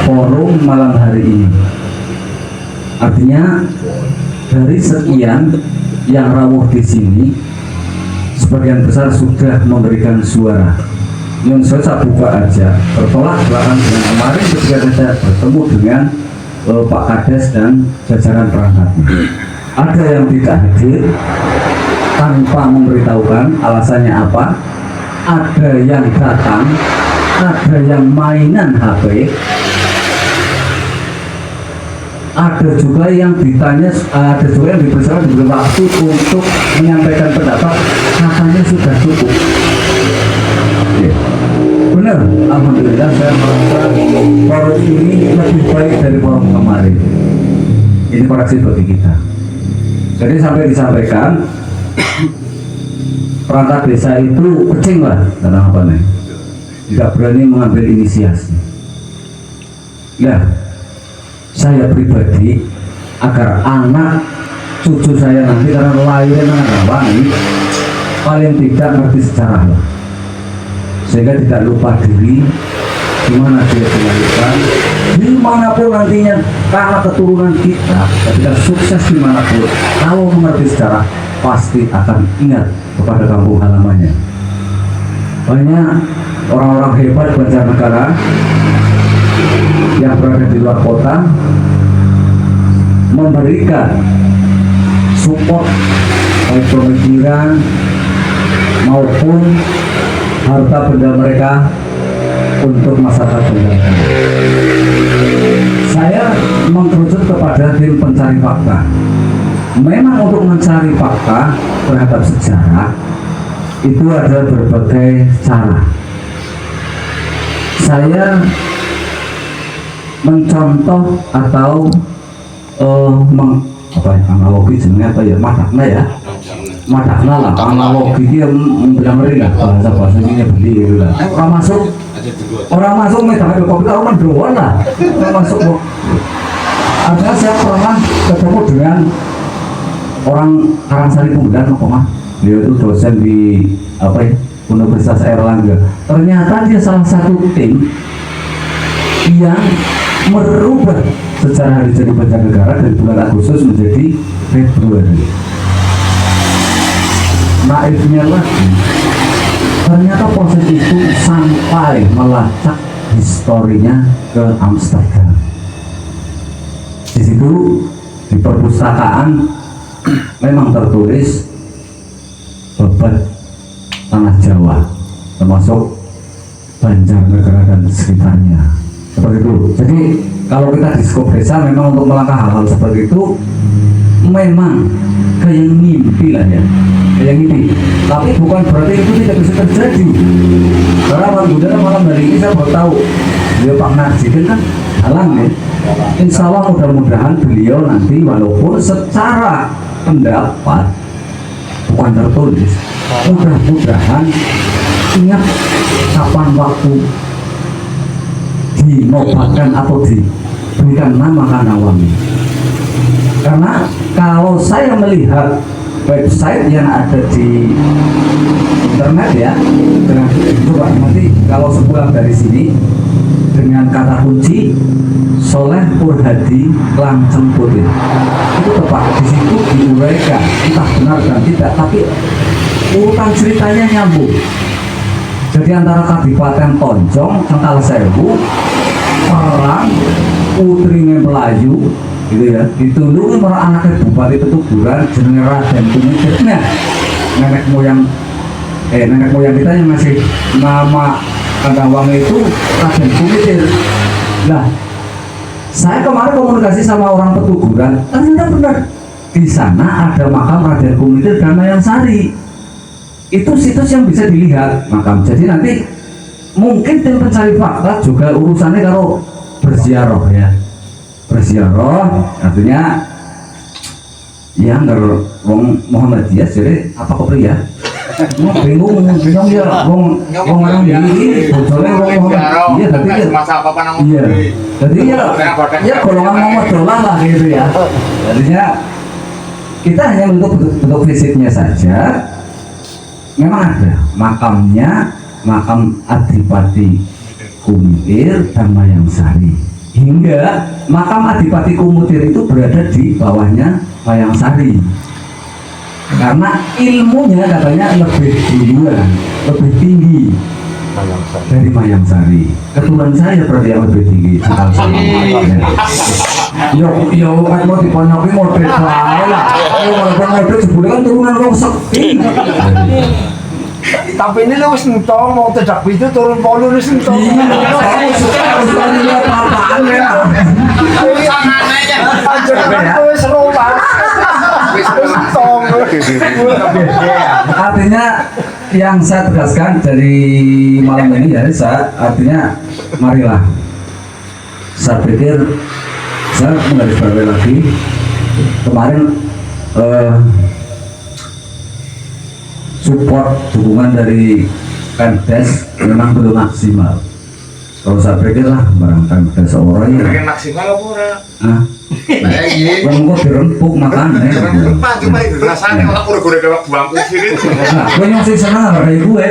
forum malam hari ini. Artinya dari sekian yang rawuh di sini, sebagian besar sudah memberikan suara. Yang saya buka aja, bertolak belakang dengan kemarin ketika saya bertemu dengan Pak Kades dan jajaran perangkatnya. Ada yang tidak hadir tanpa memberitahukan alasannya apa. Ada yang datang, ada yang mainan HP. Ada juga yang ditanya, ada juga yang dipersilakan diberi waktu untuk menyampaikan pendapat, katanya sudah cukup. Benar, alhamdulillah saya merasa forum ini lebih baik dari forum kemarin. Ini koreksi bagi kita. Jadi sampai disampaikan perangkat desa itu kecing lah dalam apa nih, tidak berani mengambil inisiasi. Ya, saya pribadi agar anak cucu saya nanti karena lahirnya anak Kanawangi paling tidak ngerti sejarah lah, sehingga tidak lupa diri di mana dia dilahirkan, dimanapun nantinya karena keturunan kita ketika sukses dimanapun, kalau mengerti sejarah pasti akan ingat kepada kampung halamannya. Banyak orang-orang hebat mancanegara yang berada di luar kota memberikan support baik pemikiran maupun harta benda mereka untuk masyarakat pendatang. Saya mengkerucut kepada tim pencari fakta. Memang untuk mencari fakta terhadap sejarah itu ada berbagai cara. saya mencontoh atau analogi jenenge apa ya, madakna ya, madakna lah, analogi dia bilang ngeri lah, bahasa ini beli gitu lah. Orang masuk medan kopi kalau mendoan lah, orang masuk. Artinya saya pernah ketemu dengan orang Karangsari Punggan, dia itu dosen di apa ya, Universitas Airlangga. Ternyata dia salah satu tim yang merubah sejarah hari jadi Banjarnegara dari bulan Agustus menjadi Februari. Naifnya lagi, ternyata proses itu sampai melacak historinya ke Amsterdam. Di situ di perpustakaan memang tertulis babat tanah Jawa, termasuk Banjarnegara dan sekitarnya. Seperti itu. Jadi kalau kita di skop desa memang untuk melangkah hal-hal seperti itu memang kayak mimpi lah ya, kayak mimpi. Tapi bukan berarti itu tidak bisa terjadi. Karena alhamdulillah malam hari ini saya baru tahu beliau Pak Narjidin kan halang ya. Insya Allah mudah-mudahan beliau nanti walaupun secara pendapat bukan tertulis, mudah-mudahan ingat kapan waktu dinobatkan atau diberikan nama Kanawangi. Karena kalau saya melihat website yang ada di internet ya, dengan coba nanti kalau sepulang dari sini dengan kata kunci Soleh Purhadi Lanceng Putih, itu tepat di situ diuraikan entah benar dan tidak, tapi urutan ceritanya nyambung. Jadi antara Kadipaten Tonjong, Cengkal Sewu, perang putrinya Melayu, gitu ya, ditulungi marang anaknya Bupati Petuburan jenenge Raden Kumitir. Nah, nenek moyang kita yang ngasih nama Kandangwangi itu Raden Kumitir. Nah, saya kemarin komunikasi sama orang Petuburan, ternyata benar di sana ada makam Raden Kumitir dan Mayang Sari. Itu situs yang bisa dilihat makam. Jadi nanti mungkin tim pencari fakta juga urusannya kalau berziarah ya, berziarah artinya ya nggak wong Muhammadiyah jadi apa kepriya bingung ya wong orang ini bocornya wong Muhammadiyah tapi ya jadi ya golongan Muhammadiyah lah gitu ya. Jadinya kita hanya bentuk fisiknya saja. Memang ada makamnya, makam Adipati Kumitir dan Mayang Sari. Hingga makam Adipati Kumitir itu berada di bawahnya Mayang Sari. Karena ilmunya katanya lebih duluan, lebih tinggi dari Mayang Sari. Keturunan saya berarti yang lebih tinggi. Yo kan mau diponyoki model bae lah. Yo model jebule kan turunan wong sekti. Tapi ini lu wis entong mau tidak itu turun polu wis entong. Saya suka lihat apaan ya. Wis roba. Wis entong. Artinya yang saya tegaskan dari malam ini ya, artinya marilah. Saya pikir saya menggarisbawahi lagi kemarin support dukungan dari Pemdes memang belum maksimal. Kalau saya pikir lah barang Pemdes orang ya maksimal apa ora? ah kok dirempuk makannya Cuma rasanya kalau gure-gure dewek buangku sini. nah gue yang sih senang kayak gue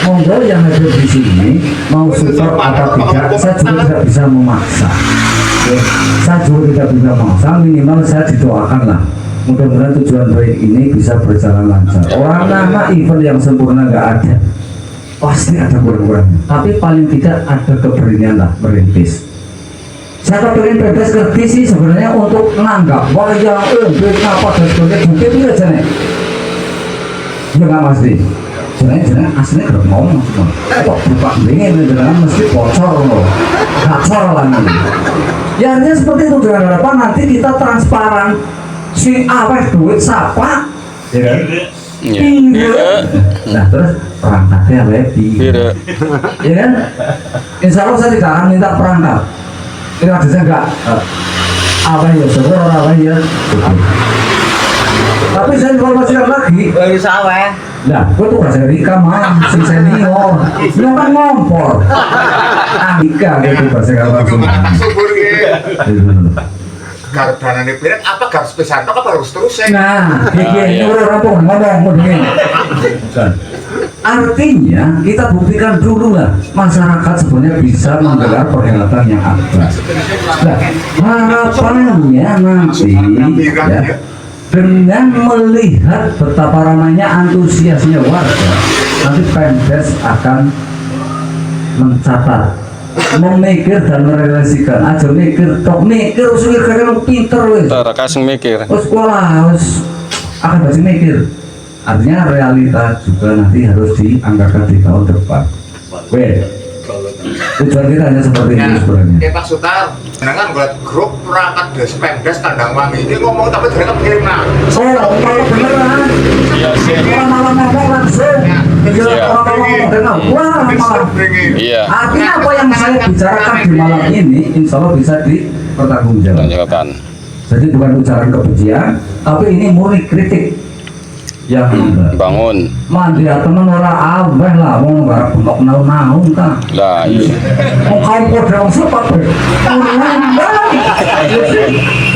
monggo yang ada di sini mau support atau tidak saya juga tidak bisa memaksa. Saya juga tidak bisa memaksa, minimal saya didoakan lah mudah-mudahan tujuan baik ini bisa berjalan lancar. Orang nama event yang sempurna nggak ada, pasti ada kurang-kurangnya, tapi paling tidak ada keberanian lah merintis. Saya kepengen bebas ngerti sih sebenarnya untuk menanggap wah yang apa dan sebagainya mungkin itu aja nih ya nggak pasti jeneng aslinya gak ngomong kok buka dingin dengan mesti bocor loh gacor lah nih ya artinya seperti itu dengan harapan nanti kita transparan si awet duit siapa ya kan? Nah terus perangkatnya lagi. Pire. Ya kan? Insya Allah saya tidak akan minta perangkat. Ini hadisnya enggak apa ya syukur apa ya syukur. Tapi saya informasikan lagi. Baru sawah. Nah, gue tuh bahasa Rika mah, si senior, lu kan ngompor. Andika gitu bahasa langsung. Subur garap danane piring apa garap sepisan apa harus terus ya? Nah, ini udah rampung ngomong begini. Artinya kita buktikan dulu lah masyarakat sebenarnya bisa menggelar perhelatan yang akbar. Nah, harapannya nanti ya, dengan melihat betapa ramainya antusiasnya warga, nanti Pemdes akan mencatat, memikir dan merealisasikan. Aja mikir, mikir usul kalian pinter wes. Kasih mikir. Sekolah harus akan masih mikir. Artinya realita juga nanti harus dianggarkan di tahun depan. Tujuan kita hanya seperti ini sebenarnya. Pak Sutar, dengan buat grup perangkat des Pemdes Kandangwangi ini ngomong tapi dari kepirna. Kalau beneran, orang malah ngomong langsung. Iya. Artinya apa yang saya bicarakan di malam ini, insya Allah bisa dipertanggungjawabkan. Lanjutkan. Jadi bukan ucapan kebencian, tapi ini murni kritik yang Bangun. mandi teman orang abeh lah, mau nggak bentuk naung kan? Lah iya. Mau kaum kodong sempat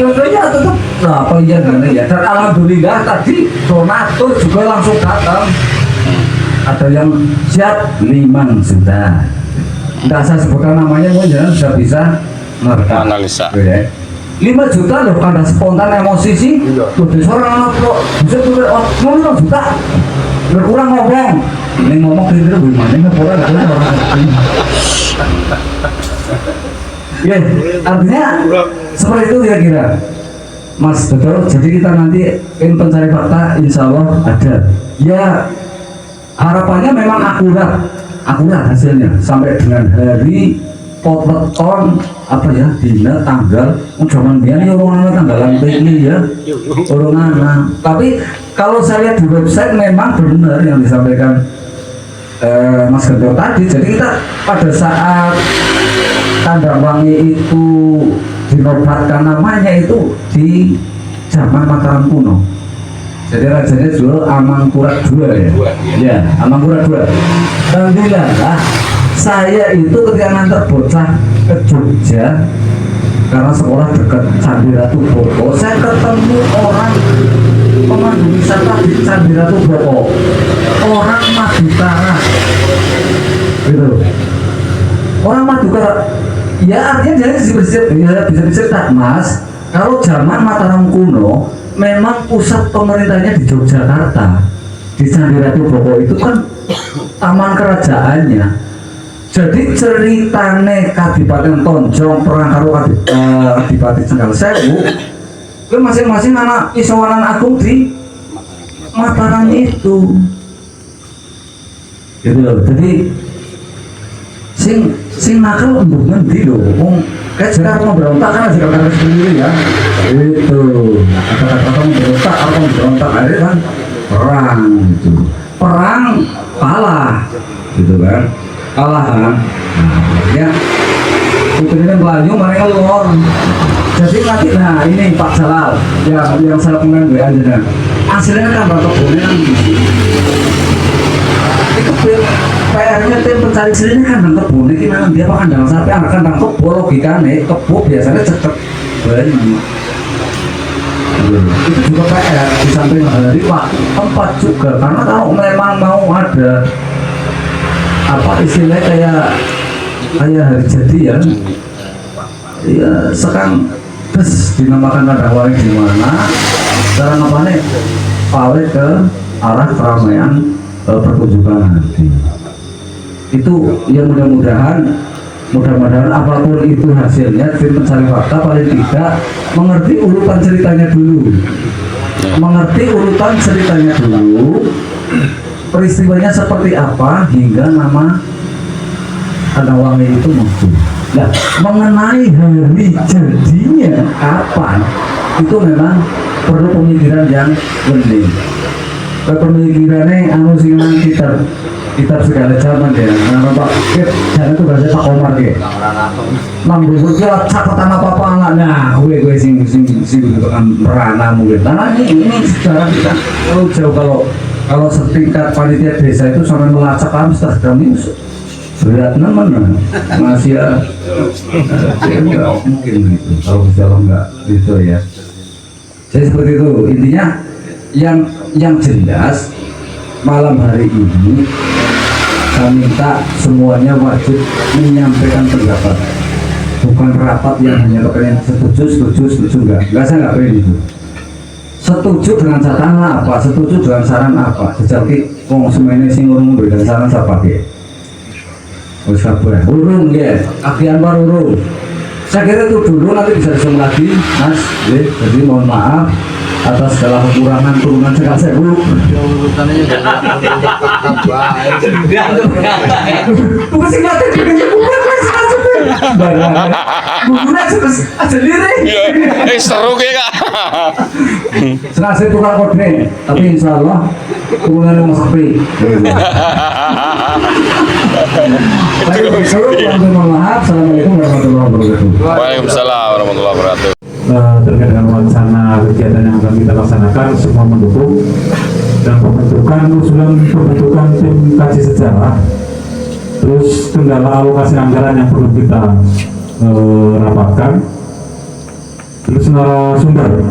contohnya tetap apa iya ya. Dan alhamdulillah tadi donatur juga langsung datang. Ada yang siap 5 juta. Tidak saya sebutkan namanya, mungkin sudah bisa merekam. Analisa. 5 juta loh, karena spontan emosi sih. Udah seorang anak kok bisa tuh mau 5 juta. Berkurang ngomong. Ini ngomong kira-kira gimana? Nggak kurang orang. Ya, artinya seperti itu kira-kira. Mas betul. Jadi kita nanti tim pencari fakta, insya Allah ada. Ya, harapannya memang akurat hasilnya sampai dengan hari pot-weton apa ya dina tanggal zaman dia nih orang tanggalan tinggi ya orang tapi kalau saya lihat di website memang benar yang disampaikan Mas Gendor tadi. Jadi kita pada saat Kandangwangi itu dinobatkan namanya itu di zaman Mataram kuno. Jadi rajanya jual Amangkurat II ya? Ya, Amangkurat II. Alhamdulillah, saya itu ketika ngantar bocah ke Jogja karena sekolah dekat Candi Ratu Boko, saya ketemu orang pemandu wisata di Candi Ratu Boko, orang Madukara, gitu. Orang Madukara, ya artinya dia bisa cerita, Mas. Kalau zaman Mataram kuno, memang pusat pemerintahnya di Yogyakarta, di Candi Ratu Boko itu kan taman kerajaannya. Jadi ceritane Kadipaten Tonjong perang karo Kadipaten Cenggal Sewu, itu masing-masing anak Isowanan Agung di Mataram itu, gitu loh. Jadi sing nakal untuk ngendi loh, kayak sekarang mau berontak kan aja kakak sendiri ya, itu kata-kata memberontak atau memberontak akhirnya kan perang gitu, perang kalah gitu kan, kalah kan, ya putrinya Melayu mereka luar. Jadi nanti nah ini Pak Jalal yang saya pengen WA aja, hasilnya kan berapa bulan itu PR-nya tim pencari sini kan kandang kebo ini gimana dia apa kandang sapi anak kandang kebo logikanya kebo biasanya cekep banyak itu juga PR di samping hari Pak tempat juga karena kalau memang mau ada apa istilahnya kayak hari jadi ya sekarang terus dinamakan Kandangwangi di mana cara apa nih pawe ke arah keramaian pertunjukan nanti itu ya mudah-mudahan apapun itu hasilnya tim pencari fakta paling tidak mengerti urutan ceritanya dulu, peristiwanya seperti apa hingga nama Kandangwangi itu muncul. Nah, mengenai hari jadinya kapan itu memang perlu pemikiran yang penting. kepemikirannya anu sing nang kitab segala zaman ya. Nah, Pak jangan tuh bahasa Pak Komar ya. Nang buku dia catatan apa-apa enggak. Nah, gue sing kan merana mungkin. Karena ini sejarah kita jauh kalau setingkat panitia desa itu sampai melacak Amsterdam ini berat namanya masih ya nggak mungkin gitu kalau dalam nggak gitu ya. Jadi seperti itu intinya yang jelas malam hari ini saya minta semuanya wajib menyampaikan pendapat, bukan rapat yang hanya kepengen setuju enggak saya nggak pengen itu. Setuju dengan catatan apa, setuju dengan saran apa, sejauh wong semuanya sing ngomong dengan saran siapa ke? Wis kabeh. Urung ya, kagian baru urung. Saya kira itu dulu nanti bisa disambung lagi, Mas. Jadi mohon maaf atas segala kekurangan turunan sekali saya dulu. Bukan sih nggak terjadi bukan Seru kayak Kak. Serasa tukar kode, tapi insya Allah hubungan yang sepi. Assalamualaikum warahmatullahi wabarakatuh. Waalaikumsalam warahmatullahi wabarakatuh. Terkait dengan wacana kegiatan yang akan kita laksanakan, semua mendukung dan pembentukan tim kaji sejarah. Terus kendala alokasi anggaran yang perlu kita rapatkan. Terus narasumber,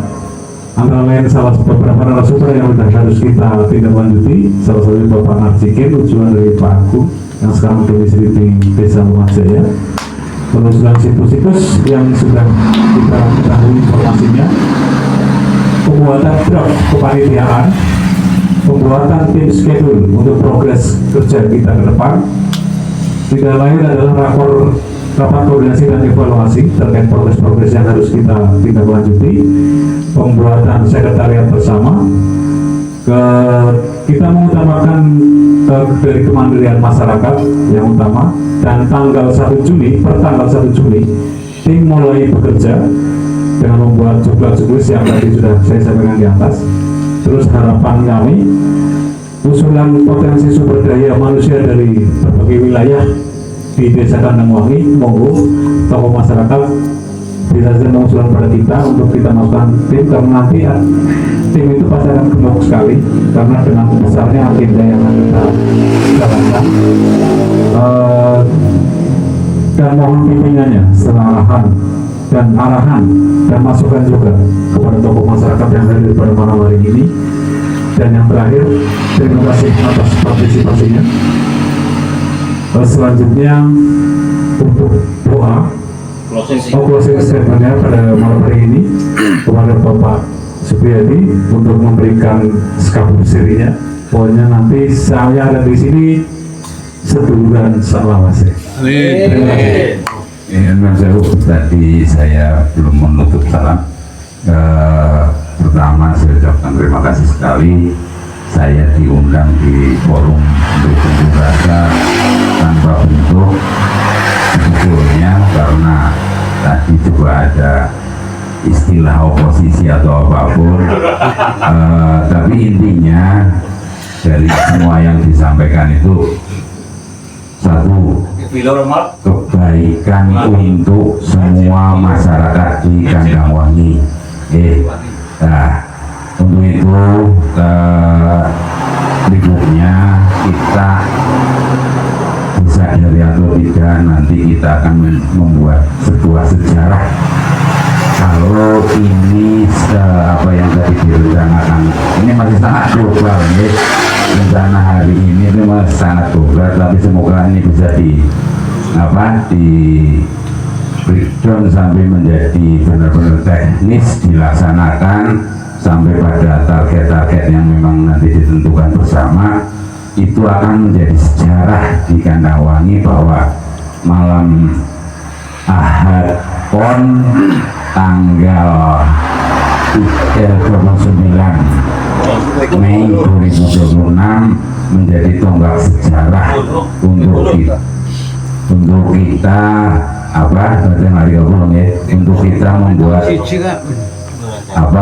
antara lain beberapa narasumber yang sudah harus kita tindak lanjuti. Salah satunya Bapak Narcikin, tujuan dari Pak Agung yang sekarang domisili di Desa Lumajaya. Penelusuran situs-situs yang sudah kita ketahui informasinya, pembuatan draft kepanitiaan, pembuatan tim schedule untuk progres kerja kita ke depan. Tidak lain adalah rapat koordinasi dan evaluasi terkait progres yang harus kita tindak lanjuti, pembuatan sekretariat bersama. Kita mengutamakan dari kemandirian masyarakat yang utama, dan tanggal 1 Juni, per tanggal 1 Juni tim mulai bekerja dengan membuat juklat-juklis yang tadi sudah saya sampaikan di atas. Terus harapan kami, usulan potensi sumber daya manusia dari berbagai wilayah di Desa Kandangwangi, monggo tokoh masyarakat bisa saja mengusulkan pada kita untuk kita masukkan tim, karena nanti tim itu pasti akan gemuk sekali karena dengan besarnya agenda yang akan kita jalankan. Dan mohon bimbingannya, sarahan dan arahan dan masukan juga kepada tokoh masyarakat yang hadir pada malam hari ini. Dan yang terakhir, terima kasih atas partisipasinya. Selanjutnya untuk doa closing statementnya pada malam hari ini kepada Bapak Supriyadi untuk memberikan skabut sirinya. Pokoknya nanti saya ada di sini seduluran salawase. Terima kasih. Tadi saya belum menutup salam. Pertama saya ucapkan terima kasih sekali saya diundang di forum berunjuk rasa tanpa bentuk, sebetulnya karena tadi juga ada istilah oposisi atau apapun, tapi intinya dari semua yang disampaikan itu satu, kebaikan untuk semua masyarakat di Kandangwangi. Nah, untuk itu berikutnya kita bisa dari atau tidak, nanti kita akan membuat sebuah sejarah. Kalau ini apa yang tadi direncanakan, ini masih sangat global ya. Rencana hari ini itu masih sangat global, tapi semoga ini bisa di breakdown sampai menjadi benar-benar teknis, dilaksanakan sampai pada target-target yang memang nanti ditentukan bersama. Itu akan menjadi sejarah di Kandangwangi bahwa malam Ahad Pon tanggal 29 Mei 2026 menjadi tonggak sejarah untuk kita untuk kita membuat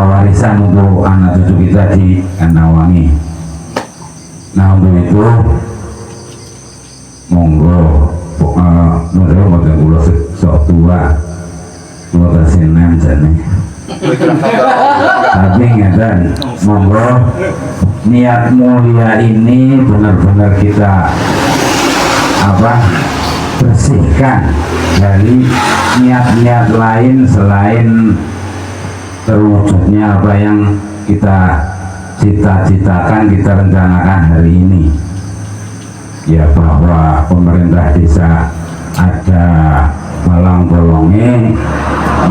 warisan untuk anak cucu kita di Kandangwangi. Nah untuk itu monggo menurut model kula sok tua kula kesinen jane tapi ngeten monggo niat mulia ini benar-benar kita bersihkan dari niat-niat lain selain terwujudnya apa yang kita cita-citakan, kita rencanakan hari ini, ya bahwa pemerintah desa ada malang bolonge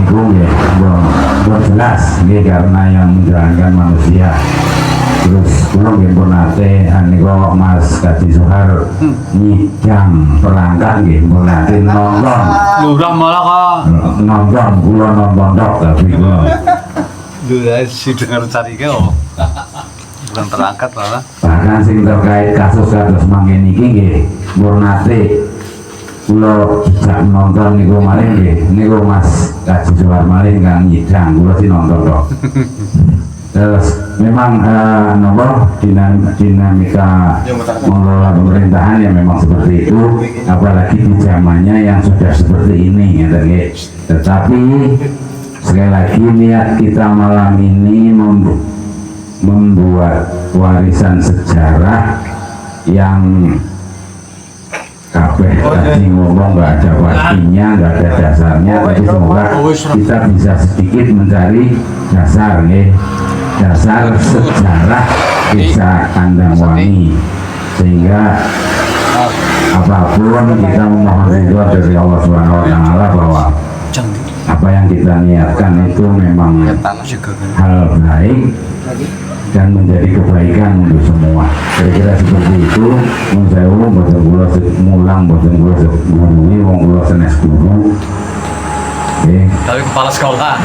itu ya jelas ya, karena yang menjalankan manusia. Terus kalau pun nate aniko Mas Kaji Suhar nyidang perangkat nggih pun nate nonton Lurah malah kok. nonton kula nonton tok tapi kula Lho ya si dengar cari ke oh. Bukan terangkat malah. bahkan sing terkait kasus kados manggen iki nggih pun nate kula dijak nonton niku malih nggih niku Mas Kaji Suhar malih kang nyidang kula sih nonton tok. Terus memang dinamika mengelola pemerintahan yang memang seperti itu, apalagi di zamannya yang sudah seperti ini ya, tetapi sekali lagi niat kita malam ini membuat warisan sejarah yang kabeh tadi ngomong nggak ada pastinya, nggak ada dasarnya, tapi semoga kita bisa sedikit mencari dasar nih, dasar sejarah desa Kandangwangi, sehingga apapun kita memohon ridho dari Allah Subhanahu Wa Taala bahwa apa yang kita niatkan itu memang hal baik dan menjadi kebaikan untuk semua. Kira-kira seperti itu. Saya boten kula mulang, boten kula gurui, wong kula senes guru. Tapi kepala sekolah.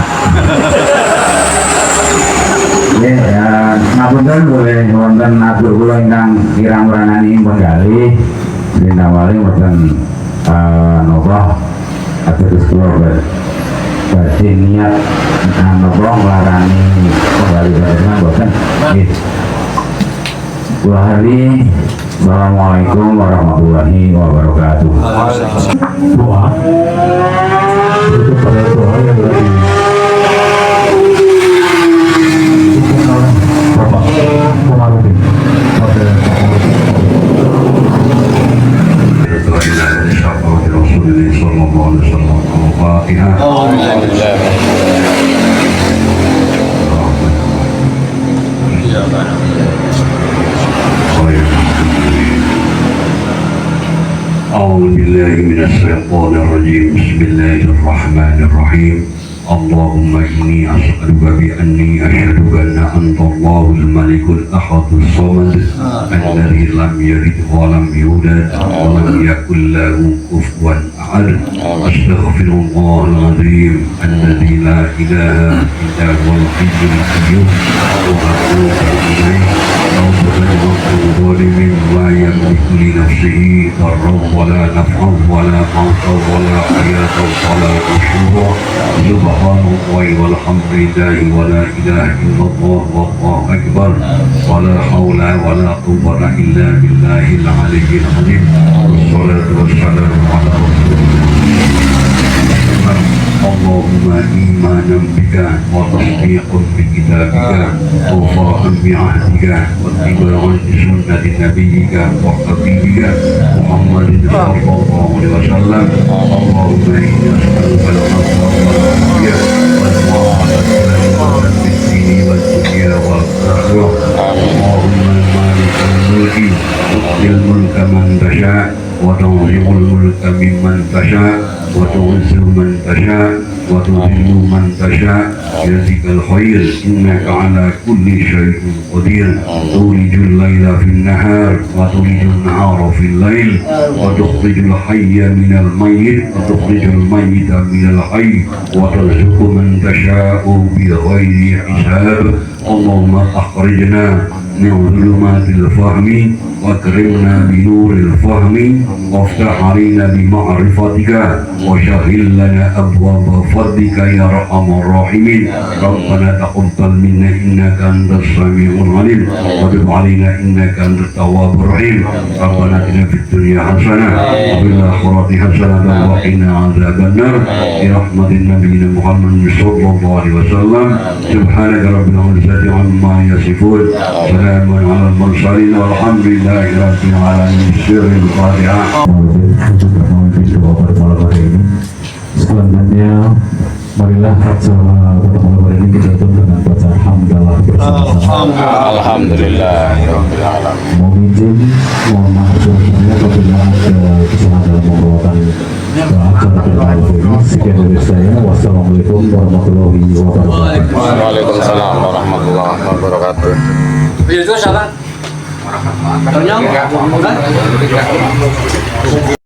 Ya, ngapunten boleh wonten atur kula ingkang kirang meranani penggali dinawali boten napa atus kula badhe niat napa nglarani penggali badan boten nggih. Kula hari Assalamualaikum warahmatullahi wabarakatuh. Doa itu pada doa yang lagi Bapak Komarudin pada أعوذ بالله من الشيطان الرجيم بسم الله الرحمن الرحيم اللهم إني أسألك بأني أشهد أن أنت الله الملك الأحد الصمد الذي لم يلد ولم يولد ولم يكن له كفوا أحد أستغفر الله العظيم الذي لا إله إلا هو الحي القيوم وأتوب إليه أعوذ بالظالم لا يملك لنفسه ضرا ولا نفعا ولا موتا ولا حياة ولا نشورا سبحان الله والحمد لله ولا إله إلا الله والله أكبر ولا حول ولا قوة إلا بالله العلي العظيم والصلاة والسلام على رسول الله اللهم إيمانا بك وتصديق بكتابك ووفاء بعهدك واتباعا لسنة نبيك وحبيبك محمد صلى الله عليه وسلم اللهم إنا نسألك العفو والعافية والمعافاة في الدين والدنيا والآخرة اللهم مالك الملك تؤتي الملك من تشاء وتنزع الملك ممن تشاء وتعز من تشاء وتذل من تشاء بيدك الخير إنك على كل شيء قدير تولج الليل في النهار وتولج النهار في الليل وتخرج الحي من الميت وتخرج الميت من الحي وترزق من تشاء بغير حساب اللهم أخرجنا من ظلمات الفهم واكرمنا بنور الفهم وافتح علينا بمعرفتك وشغل لنا أبواب فضلك يا أرحم الراحمين. ربنا تقبل منا إنك أنت السميع العليم وتب علينا إنك أنت التواب الرحيم. ربنا آتنا في الدنيا حسنة وفي الآخرة حسنة وقنا عذاب النار برحمة نبينا محمد صلى الله عليه وسلم. سبحانك رب العزة عما يصفون سلام على المرسلين والحمد لله رب العالمين. سر الفاتحة. Juga memimpin doa pada malam hari ini. Selanjutnya, marilah acara pada malam hari ini kita tutup dengan bacaan hamdalah bersama-sama. Alhamdulillah. Mohon izin, mohon maaf sebelumnya apabila ada kesalahan dalam membawakan acara pada malam hari ini. Sekian dari saya. Wassalamualaikum warahmatullahi wabarakatuh. Waalaikumsalam warahmatullahi wabarakatuh. Itu siapa?